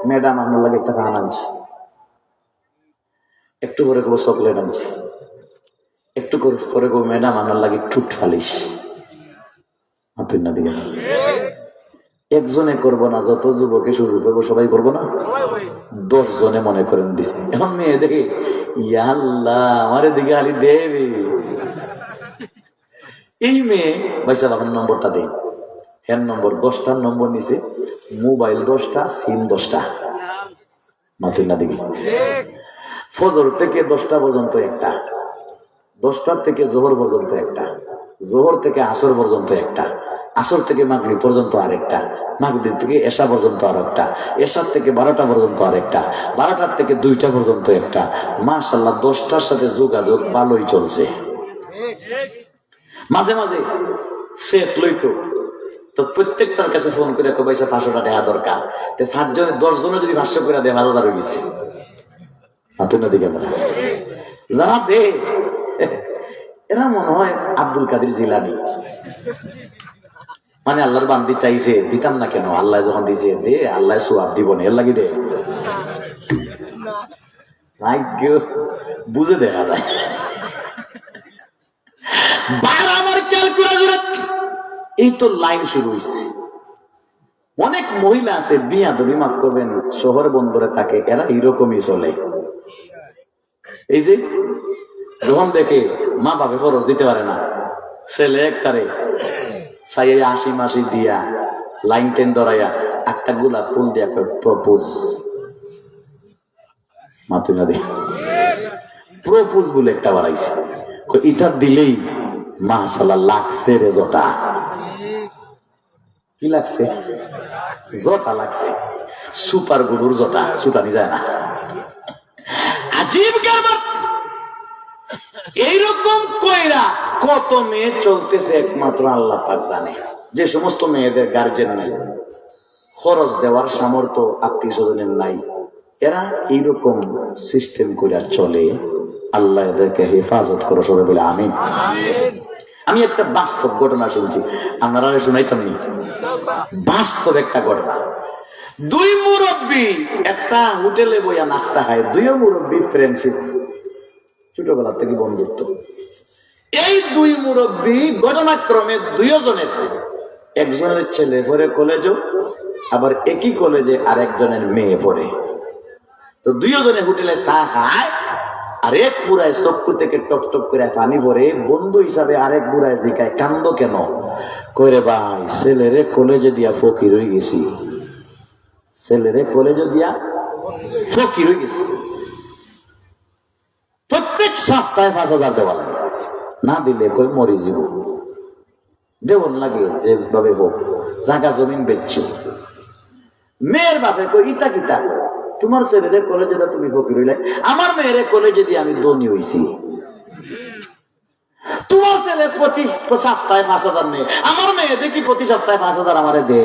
ম্যাডাম আমার লাগে একটা পান আনছি, একটু করে করবো চকলেট আনছি, একটু করে করবো ম্যাডাম আমার লাগে ঠুট ফালিস। তুই না দিকে একজনে করবো না, যত যুবকে সুযোগ পাবো সবাই করবো না, 10 জনে মনে করেন দিছে। এখন মেয়ে দেখে ইয়া আল্লাহ আমার দিকে আলি দেবে। এই মেয়ে ভাইসা আপনার নম্বরটা দেয়, ফ্যান নম্বর 10টার নম্বর নিছে, মোবাইল 10টা, সিম 10টা। মাতুই না দিকে ফজর থেকে 10টা পর্যন্ত একটা, 10টার থেকে জোহর পর্যন্ত একটা, জোহর থেকে আসর পর্যন্ত একটা, আসর থেকে মাগরিব পর্যন্ত আরেকটা, মাগরিব থেকে এশা পর্যন্ত আরেকটা, এশার থেকে 12টা পর্যন্ত আরেকটা, 12টার থেকে 2টা পর্যন্ত একটা। মাশাআল্লাহ 10টার সাথে যোগাযোগ ভালোই চলছে। মাঝে মাঝে ফেক লইতো তো প্রত্যেকটার কাছে ফোন করে পয়সা 500 টাকা দরকার, 5 জনে 10 জনে যদি 500 করে দেয় 1000 হয়ে গেছে। আপনার দিকে যারা দে এরা মনে হয় আব্দুল কাদের জিলানী, মানে আল্লাহর বান্দি চাইছে দিতাম না কেন, আল্লাহ যখন দিছে দে, আল্লাহ সোয়াব দিব না, এর লাগি দে। ভাগ্য বুঝে দেখা যায়। আমার ক্যালকুলেটর এই তো লাইন শুরু হয়েছে। অনেক মহিলা আছে বিয়া দবি মাফ করবেন, শহর বন্দরে থাকে, এরা এইরকমই চলে। এই যে যখন দেখে মা বাবা খরচ দিতে পারে না, ছেলে একটারে সাইয়া 80 মাসি দিয়া লাইন টেন ধরাইয়া একটা গোলাপ ফুল দিয়া প্রপোজ, মাতুনা দি প্রপোজ বলে একটা বাড়াইছে, এটা দিলেই মাশাআল্লাহ লাগছে রে জটা। কি লাগছে? জটা লাগছে, সুপার গুরুর জটা, ছুটানি যায় না। আজীব কারবার। এইরকম কইরা কত মেয়ে চলতেছে একমাত্র আল্লাহ পাক জানে। যে সমস্ত মেয়েদের গার্জেন নাই, খরচ দেওয়ার সামর্থ্য আত্মীয় স্বজনের নাই, এরা এইরকম সিস্টেম করে চলে। আল্লাহ এদেরকে হেফাজত করো সবাই বলে আমিন। আমি একটা বাস্তব ঘটনা শুনছি, আপনারা শুনাইতাম নি। বাস্তব একটা ঘটনা। দুই মুরব্বী একটা হোটেলে বইয়া নাস্তা খায়, দুইও মুরব্বী ফ্রেন্ডশিপ, ছোটবেলা থেকে বন্ধুত্ব। এই দুই মুরব্বী ঘটনাক্রমে দুইজনের, একজনের ছেলে পড়ে কলেজও, আবার একই কলেজে আরেকজনের মেয়ে পড়ে। তো দুইজনে হোটেলে চা খায়, আর এক বুড়ায় চক্ষু থেকে টপ টপ করে পানি ভরে। বন্ধু হিসাবে আরেক বুড়ায় জিকায়, কান্দ কেন? কইরে ভাই, ছেলেরে কলেজে দিয়া ফকির হয়ে গেছি, ছেলেরে কলেজে দিয়া ফকির হয়ে গেছি। প্রত্যেক সপ্তাহে 5,000 দেওয়া লাগে, না দিলে কই মরি যাব, দেবন লাগে যেভাবে হোক, জায়গা জমিন বেচছে। মেয়ের বাপে কই ইটা কিতা, তোমার ছেলেদের কলেজে তুমি ফকির হইলে, আমার মেয়েরে কলেজে দিয়ে আমি ধনী হইছি। তোমার ছেলে প্রতি সপ্তাহে 5,000 নেই, আমার মেয়ে দেখি প্রতি সপ্তাহে 5,000 আমারে দে।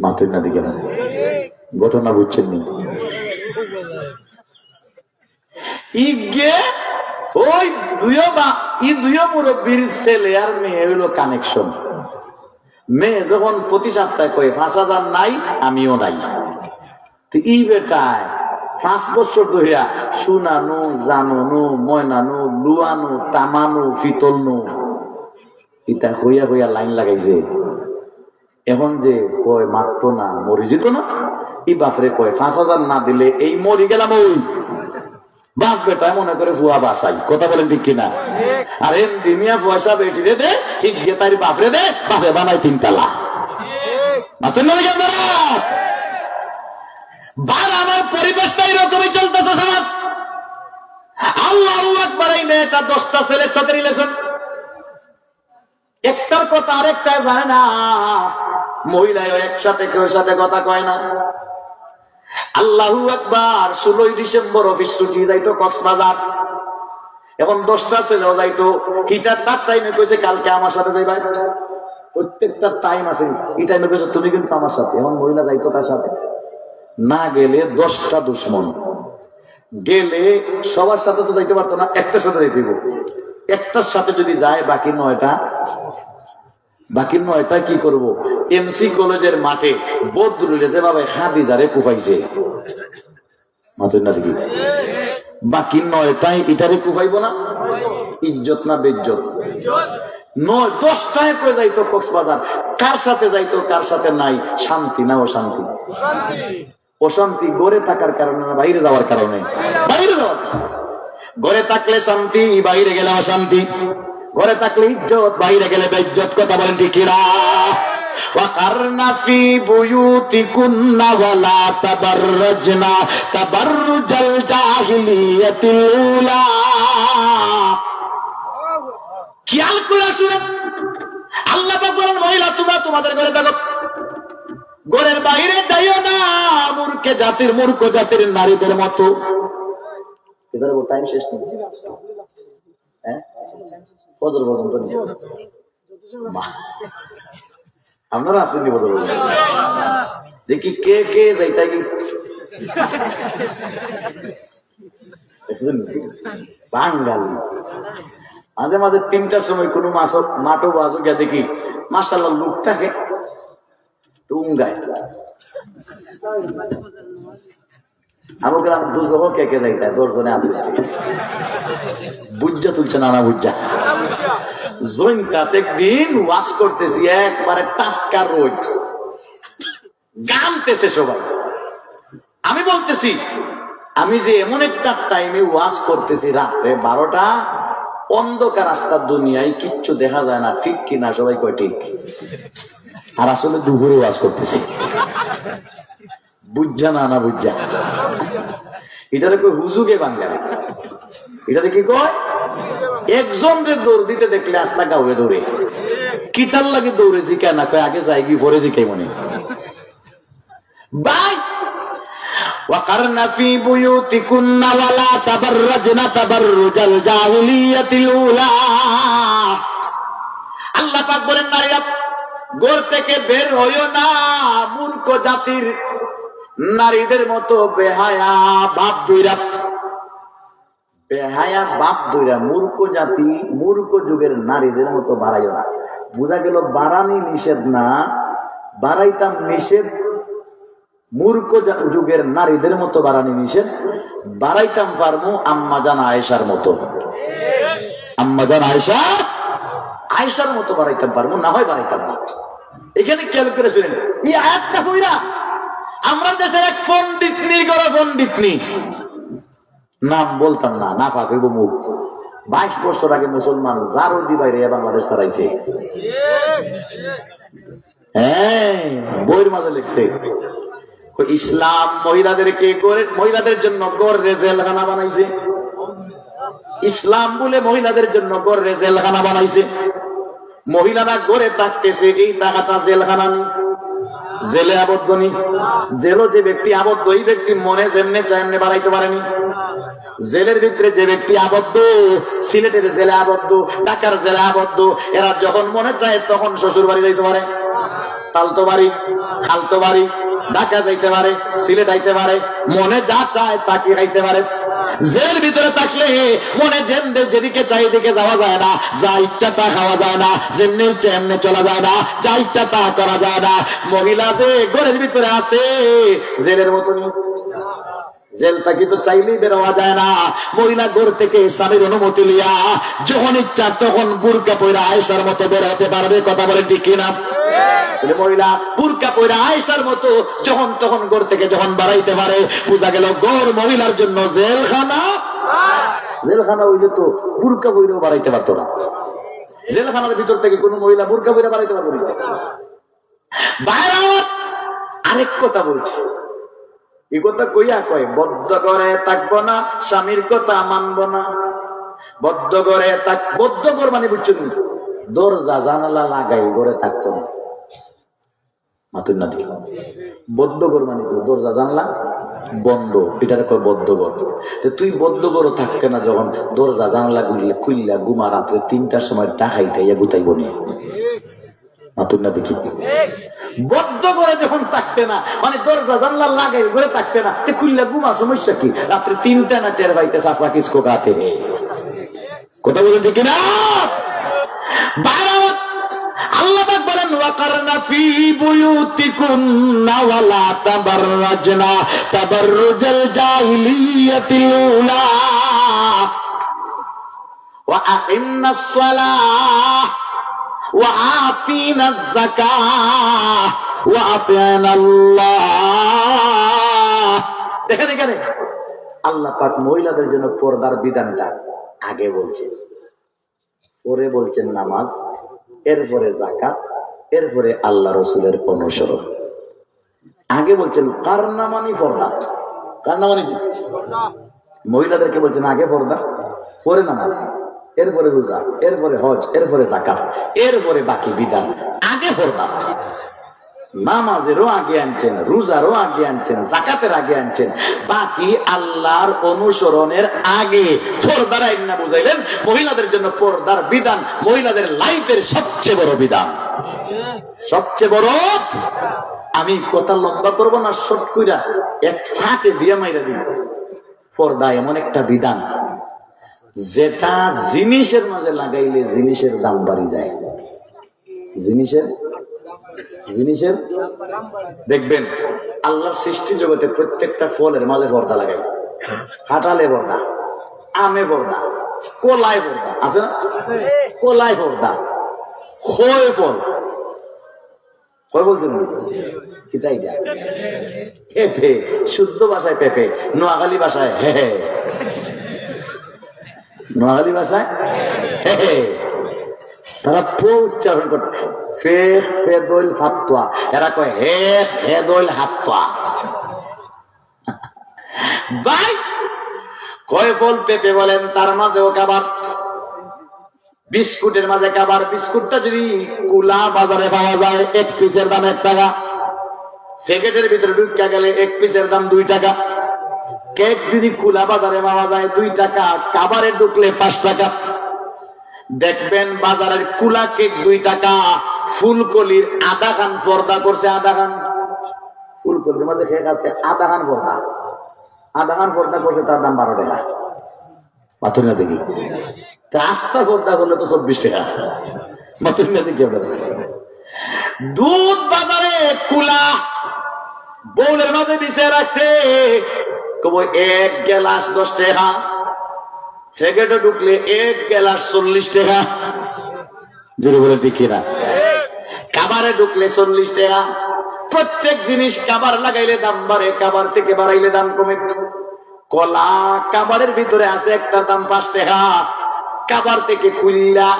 মাতুর না দিকে না, ঘটনা বুঝছেন নি? ওই দুইও মুরব্বীর ছেলে আর মেয়ে হইল কানেকশন। মেয়ে যখন প্রতি সপ্তাহে কয়ে 5,000 নাই, আমিও নাই, ই বেটায় 5 বছর ধরিয়া শুনানো, জানানো, ময়নানো, লুয়ানো, তামানো, ফিতলনো, ইটা হইয়া হইয়া লাইন লাগাইছে। এখন যে কয় মারত না, মরি যেত না, ই বাপরে কয় 5,000 না দিলে এই মরি গেলাম। ওই বাপ বেটায় মনে করে ভুয়া বাসাই, কথা বলেন ঠিক কিনা? আর এমনি মিয়া পয়সা বেটিরে দে, হিগে তার বাপরে দে, বাপে বানাই 3 তালা। আমার পরিবেশটা এরকমই চলতেছে সমাজ। আল্লাহু আকবার, এই মেয়েটা 10টা ছেলের সাথে রিলেশন, একটার কথা আরেকটা জানে না, মহিলায় একসাথে কেউ সাথে কথা কয় না। আল্লাহু আকবার। 16 ডিসেম্বর অফিস ছুটি, যাইতো কক্সবাজার। এখন 10টা ছেলেও যাইতো, হিটার তার টাইমে কইছে কালকে আমার সাথে যাইবা, প্রত্যেকটা টাইম আছে, এই টাইমে কইছে তুমি কিন্তু আমার সাথে। এখন মহিলা যাইতো তার সাথে, না গেলে 10টা দুশ্মন, গেলে সবার সাথে তো যাইতে পারতো না, একটার সাথে যাইতে হইব। একটার সাথে যদি যায় বাকি 9টা কি করব? এমসি কলেজের মাঠে বদরুলে যেভাবে হাদিজারে কুফাইছে, মাতুর না দেখি, বাকি 9টায় এটারে কুফাইব না? ইজ্জত না বেজ্জত? 10টায় কয়ে যাইতো কক্সবাজার, কার সাথে যাইতো কার সাথে নাই, শান্তি না অশান্তি? অশান্তি ঘরে থাকার কারণে না বাইরে যাওয়ার কারণে? বাইরে যাওয়ার, ঘরে থাকলে শান্তি, বাইরে গেলে অশান্তি। ঘরে থাকলে ইজ্জত, বাইরে গেলে বেইজ্জত, কথা বলেন ঠিক কিনা? ওয়াকারনা ফি বুয়ুতিকুন্না ওয়ালা তাবাররাজনা তাবাররুজাল জাহিলিয়াতিল উলা। খেয়াল করে শুনেন, আল্লাহ পাক বলেন, মহিলা তোমরা তোমাদের ঘরে থাকো, ঘরের বাইরে যাইও না মূর্খ জাতির নারীদের মতো। এবারে টাইম শেষ নেই, হ্যাঁ, বদল পর্যন্ত আপনারা আসেননি বদল দেখি কে কে যাইতা কি বাঙালি। মাঝে মাঝে 3টার সময় কোনো মাঠও বাজো গিয়া দেখি মাশাআল্লাহ লোকটাকে তুঙ্গায় আমি গেলাম দুজহ কেকে যাইতা 10 জনে আছে বুঝা তুলছে না বুঝা জৈনকাত একদিন ওয়াশ করতেছি একবারে টাটকা রোদ গামতেছে সবাই আমি বলতেছি আমি যে এমন একটা টাইমে ওয়াশ করতেছি রাত্রে 12টা অন্ধকার রাস্তার দুনিয়ায় কিচ্ছু দেখা যায় না ঠিক কিনা সবাই কয় ঠিক আর আসলে দুপুরে ওয়াশ করতেছি বুঝা না বুঝা এটারে কই হুজুগে বাংলা এটাতে কি কয় একজন রে দৌড় দিতে দেখলে আস্তা গাউয়ে দৌড়ে কিতার লাগে দৌড়েছি কেন কয় আগে যাই কি পরে জি কে মনে ভাই وقرن في بيوتكن ولا تبرجن تبرج الجاهلية الأولى আল্লাহ পাক বলেন নারীরা ঘর থেকে বের হইও না মূর্খ জাতির নারীদের মতো বেহায়া বাপ দুইরা মূর্খ জাতি মূর্খ যুগের নারীদের মতো বাড়াইও না বোঝা গেল বাড়ানি নিষেধ না বাড়াইতাম নিষেধ মূর্খ যুগের নারীদের মতো বাড়ানি নিষেধ বাড়াইতাম পারমু আম্মা জান আয়েশার মতো আয়েশার মতো বাড়াইতাম পারমু না হয় বাড়াইতাম না এখানে খেয়াল করে শুনেন এই আয়াতটা কইরা আমরা দেশের এক পণ্ডিতনি নাম বলতাম না না পাকইব মুখ 22 বছর আগে মুসলমান জারো দি বাইরে বাংলাদেশ ছাড়াইছে হ্যাঁ বইয়ের মাঝে লিখছে ইসলাম মহিলাদের জন্য গড় জেলখানা বানাইছে ইসলাম বলে মহিলাদের জন্য গড় জেলখানা বানাইছে মহিলারা গড়ে থাকতেছে এই টাকাটা জেলখানা নেই জেলে আবদ্ধ নেই জেলও যে ব্যক্তি আবদ্ধ এই ব্যক্তি মনে যেমনে চায় এমনি বাড়াইতে পারেনি জেলের ভিতরে যে ব্যক্তি আবদ্ধ সিলেটের জেলে আবদ্ধ ঢাকার জেলে আবদ্ধ এরা যখন মনে চায় তখন শ্বশুর বাড়ি যাইতে পারে তালতো বাড়ি খালতো বাড়ি ঢাকা যাইতে পারে সিলেট আইতে পারে মনে যা চায় তাকে আইতে পারে জেল ভিতরে থাকলে মনে যেদিকে চাই এদিকে যাওয়া যায় না যা ইচ্ছা তা খাওয়া যায় না যেমনি ইচ্ছা এমনি চলা যায় না যা ইচ্ছা তা করা যায় না মহিলা যে ঘরের ভিতরে আছে জেলের মতনই জেল থাকি তো চাইলেই বেরোয়া যায় না মহিলা ঘর থেকে স্বামীর অনুমতি লিয়া যখন ইচ্ছা তখন বুরকা পয়রা আয়েশার মতো বের হতে পারবে কথা বলে ঠিক কিনা মহিলা বুরকা পয়রা আয়েশার মতো যখন তখন ঘর থেকে যখন বাড়াইতে পারে বোঝা গেল ঘর মহিলার জন্য জেলখানা হইলে তো বুরকা পয়রাও বাড়াইতে পারতো না জেলখানার ভিতর থেকে কোন মহিলা বুরকা পয়রা বাড়াইতে পারবো না বাইরে আরেক কথা বলছে এই কথা কইয়া কয় বদ্ধ ঘরে থাকবো না স্বামীর কথা মানবো না বদ্ধ ঘরে বদ্ধ ঘর মানে বুঝছেন দরজা জানালা লাগাই ঘরে থাকতো না মাতুর না দিকে বদ্ধ ঘর মানে দরজা জানলা বন্ধ এটারে কয় বদ্ধ ঘর তুই বদ্ধ ঘরও থাকতে না যখন দরজা জানলা গুলিয়ে খুললা ঘুমা রাত্রে 3টার সময় ডাকাইতে গুতাইব নিয়ে মাতুর না দেখি বদ্ধ করে যখন থাকতে না মানে দরজা জানলা লাগাই ঘরে থাকতে না খুললে ঘুমা সমস্যা কি রাত্রে 3টা না টের পাইতে চাষা কিসকো গাতে কথা বলে ঠিক না আল্লাহ পাক বলেন ওয়াকারনা ফি বুয়ুতিকুন্না ওয়ালা তাবাররাজনা তাবাররুজাল জাহিলিয়াতিল উলা ওয়া আকিমনাস সালাহ ওয়া আতিনাজ যাকাহ ওয়া আতিনা আল্লাহ দেখেন এখানে আল্লাহ পাক মহিলাদের জন্য পর্দার বিধানটা আগে বলছেন পরে বলছেন নামাজ এরপরে যাকাত এরপরে আল্লাহ রাসূলের অনুসরণ আগে বলছেন কারনা মানে পর্দা কারনা মানে কি মহিলাদেরকে বলছেন আগে পর্দা পরে নামাজ এরপরে রোজা এরপরে হজ এরপরে যাকাত এরপরে বাকি বিধান আগে পর্দা নামাজেরও আগে আনছেন রোজারও আগে আনছেন যাকাতের আগে আনছেন বাকি আল্লাহর অনুসরণের আগে পর্দার আইন না বুঝাইলেন মহিলাদের জন্য পর্দার বিধান মহিলাদের লাইফের সবচেয়ে বড় বিধান সবচেয়ে বড় আমি কথা লম্বা করব না শর্ট কইরা এক ফাঁকে দিয়া মাইরা দিব পর্দা এমন একটা বিধান যেটা জিনিসের মাঝে লাগাইলে জিনিসের দাম বাড়ি যায় জিনিসের জিনিসের দেখবেন আল্লাহ সৃষ্টি জগতে প্রত্যেকটা ফলের মাঝে পর্দা লাগাই, কাঁঠালে পর্দা, আমে পর্দা, কলায় পর্দা আছে না? কলায় পর্দা, খয় ফল কয় বলছেন কিটা এটা পেঁপে, শুদ্ধ ভাষায় পেঁপে, নোয়াখালী ভাষায় হে হে, নোয়াখালী ভাষায় হে হে, তারা পো উচ্চারণ করতে ফে ফে দইল ফাতোয়া, এরা কয় হে হে দইল হাতোয়া। ভাই কয় ফল পেঁপে বলেন, তার মাঝেও খাবার, বিস্কুটের মাঝে খাবার। বিস্কুটটা যদি কুলা বাজারে পাওয়া যায় 1 পিসের দাম 1 টাকা, প্যাকেটের ভিতরে ঢুকা গেলে 1 পিসের দাম 2 টাকা। কেক যদি কুলা বাজারে পাওয়া যায় 2 টাকা, খাবারে ঢুকলে 5 টাকা। দেখবেন বাজারের কুলা কেক 2 টাকা, ফুলকলির আধা খান পর্দা করছে, আধা খান ফুলকলির মধ্যে কেক আছে, আধা খান পর্দা, আধা খান পর্দা করছে, তার দাম 12 টাকা। মাথুর না দেখি রাস্তা পর্দা করলে তো 24 টাকা। মাথুর না দেখি দুধ বাজারে কুলা বউলের মাঝে বিছিয়ে রাখছে, কবো 1 গ্লাস 10 টাকা, প্যাকেটে ঢুকলে 1 গ্লাস 40 টাকা। জোরে বলে দেখি না, খাবারে ঢুকলে 40 টাকা। প্রত্যেক জিনিস খাবার লাগাইলে দাম বাড়ে, খাবার থেকে বাড়াইলে দাম কমে। কলা খাবারের ভিতরে আছে, একটা দাম 5 টাকা, খাবার থেকে কুইল্লা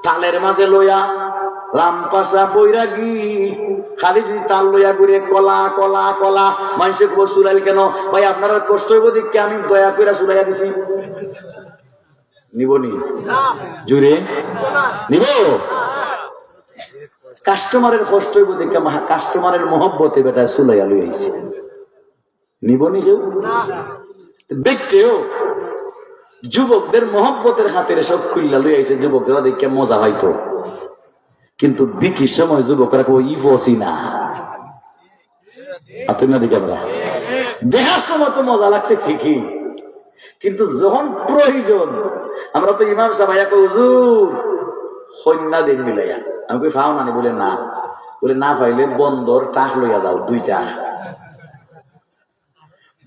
তালের মাঝে লইয়া রামপাশা বৈরাগী খালি যদি তাল লইয়া ঘুরে কলা কলা কলা, মানুষের চুলাইল কেন ভাই, আপনারা কষ্ট হইব দেখে আমি দয়া করে চুলাইয়া দিছি। নিবনি জুড়ে নিব, কাস্টমারের কষ্ট হইব দেখে কাস্টমারের মহব্বতে বেটা চুলাইয়া লই আইছি। নিবনি কেউ দেখতেও যুবকদের মহব্বতের খাতিরে সব খুললা লই আইছে, যুবকরা দেখে মজা হয়তো, কিন্তু বিকির সময় যুবকরা কেউ ই বসি না। আপনার দিকে আমরা দেখার সময় তো মজা লাগছে ঠিকই, কিন্তু যখন প্রয়োজন, আমরা তো ইমাম সাহেব ভাইয়া হুজুর সন্ধ্যা দিন মিলাইয়া, আমি কই ফাও নানি, বলে না, বলে না পাইলে বন্দর টাক লইয়া যাও 2 টাক,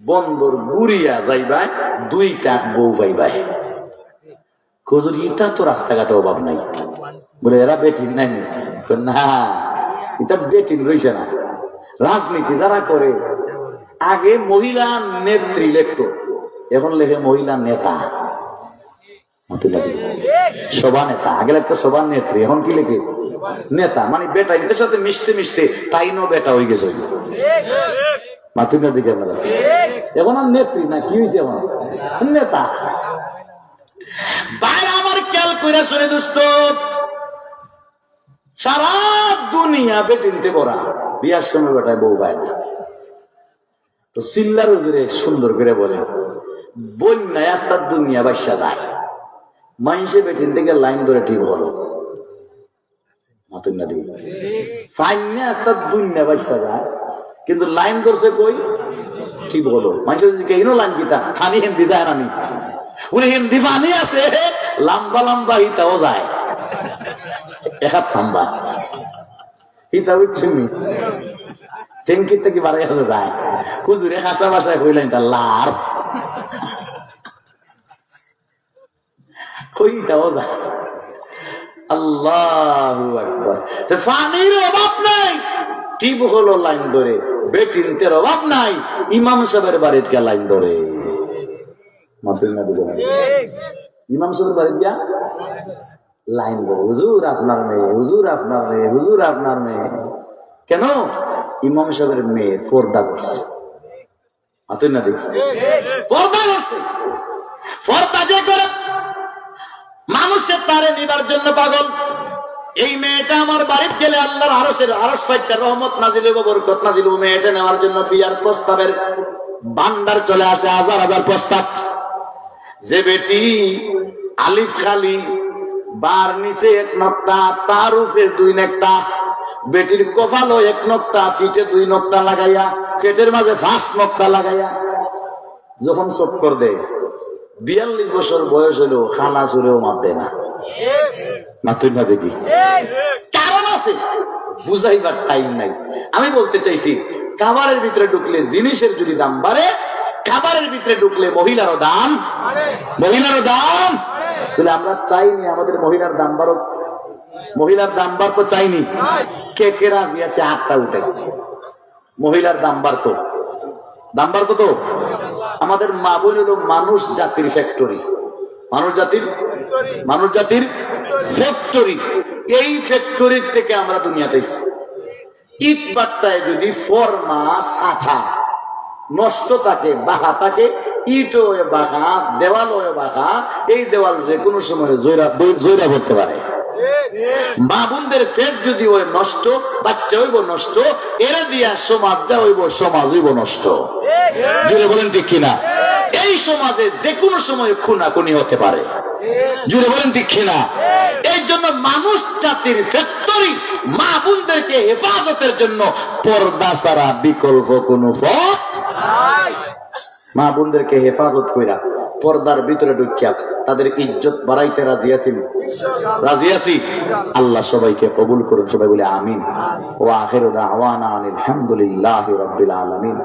বন্দর ঘুরিয়া যাইবাই 2 টাক বউ পাইবাই। হুজুর এটা তো রাস্তাঘাটে অভাব নাই, বলে এরা বেটিং নাই না, এটা বেটিং রয়েছে না। রাজনীতি যারা করে, আগে মহিলা নেত্রী লেখতো, এখন লেখে মহিলা নেতা, সভা নেতা। আগে লাগতো সভা নেত্রী, এখন কি লেখে নেতা, মানে বেটা এদের সাথে মিশতে মিশতে তাই নো বেটা হয়ে গেছে। মাতুর দিকে আমরা এখন আর নেত্রী না, কি হয়েছে এখন নেতা। বাইরে আমার খেয়াল করে শুনে দোস্ত, সারা দুনিয়া বেটিনতে ভরা, বিয়ার সময় বেটায় বউ পায় না। তো সিল্লার হুজুরে সুন্দর করে বলে, বন্যায় আস্তার দুনিয়া বাসা যায়, মানুষে বেটিন থেকে লাইন ধরে ঠিক হলো, ফাইনে আস্তার দুনিয়া বাসা যায়, কিন্তু লাইন ধরছে কই ঠিক হলো। মানুষের কেন লাইন কিতা খানি হিন্দি যায় না, উনি হিন্দি পানি আছে, লম্বা লম্বা হিতাও যায়, এক থাম্বা হিতা উঠছেন ট্যাঙ্কির থেকে বাড়াই হলে যায়, হুজুরে কাঁচা বাসায় হইলেন তার লার কইটাও যায়। আল্লাহু আকবার। পানির অভাব নাই, টিপ হলো লাইন ধরে, বেটিনতের অভাব নাই, ইমাম সাহেবের বাড়িতে লাইন ধরে। ইমাম সাহেবের বাড়ি গিয়া লাইন ধরে, হুজুর আপনার মেয়ে, হুজুর আপনার মেয়ে, হুজুর আপনার মেয়ে। কেন? ইমাম সাহেবের মেয়ে পর্দা করছে, না দেখি পর্দা করছে। পর্দা যে করে মানুষের তারে নিবার জন্য পাগল। এই মেয়েটা আমার বাড়িতে গেলে আল্লাহর আরশ ফাইটা রহমত নাজিল হইব, বরকত নাজিল হইব। মেয়েটা নেওয়ার জন্য বিয়ার প্রস্তাবের ভান্ডার চলে আসে, হাজার হাজার প্রস্তাব। যে বেটি আলিফ খালি, বার নিচে 1 নক্তা, তার উপরে 2 নক্তা, বেটির কপালও 1 নক্তা, ফিটে 2 নক্তা লাগাইয়া, পেটের মাঝে 5 নক্তা লাগাইয়া যখন চক্কর দেয়, 42 বছর বয়স হলেও খানা চুরেও মাপ দেয় না। মাতুর না দেখি কারণ আছে, বুঝাইবার টাইম নাই। আমি বলতে চাইছি খাবারের ভিতরে ঢুকলে জিনিসের যদি দাম বাড়ে, খাবারের ভিতরে ঢুকলে মহিলারও দাম, মহিলারও দাম। তাহলে আমরা চাইনি আমাদের মহিলার দাম বাড়ুক, মহিলার দাম বাড়তো চাইনি। কে কে রাজি আছে হাতটা উঠে? মহিলার দাম বাড়তো, দাম বাড়তো তো। আমাদের মা বোন হলো মানুষ জাতির ফ্যাক্টরি, মানুষ জাতির ফ্যাক্টরি। এই ফ্যাক্টরির থেকে আমরা দুনিয়াতে এসেছি। ইট বাট্টায় যদি ফরমা ছাছা নষ্ট থাকে, বাঁকা থাকে, ইটও বাঁকা, দেওয়ালও বাঁকা, এই দেওয়াল যে কোনো সময় জয়রা করতে পারে। মা বোনদের পেট যদি ওই নষ্ট, বাচ্চা হইব নষ্ট, এরা দিয়া সমাজ যা হইব, সমাজ হইব নষ্ট। জুড়ে বলেন ঠিক কিনা? এই সমাজে যে কোনো সময় খুনাখুনি হতে পারে। জুড়ে বলেন ঠিক কিনা? এই জন্য মানুষ জাতির ফ্যাক্টরি মা বোনদেরকে হেফাজতের জন্য পর্দা ছাড়া বিকল্প কোনো পথ নাই। মা বোনদেরকে হেফাজত কইরা পর্দার ভিতরে ঢুকিয়া তাদের ইজ্জত বাড়াইতে রাজি আছি, রাজি আছি। আল্লাহ সবাইকে কবুল করুন, সবাই বলে আমিন। ওয়া আখিরু দাওয়ানা আলহামদুলিল্লাহি রাব্বিল আলামিন।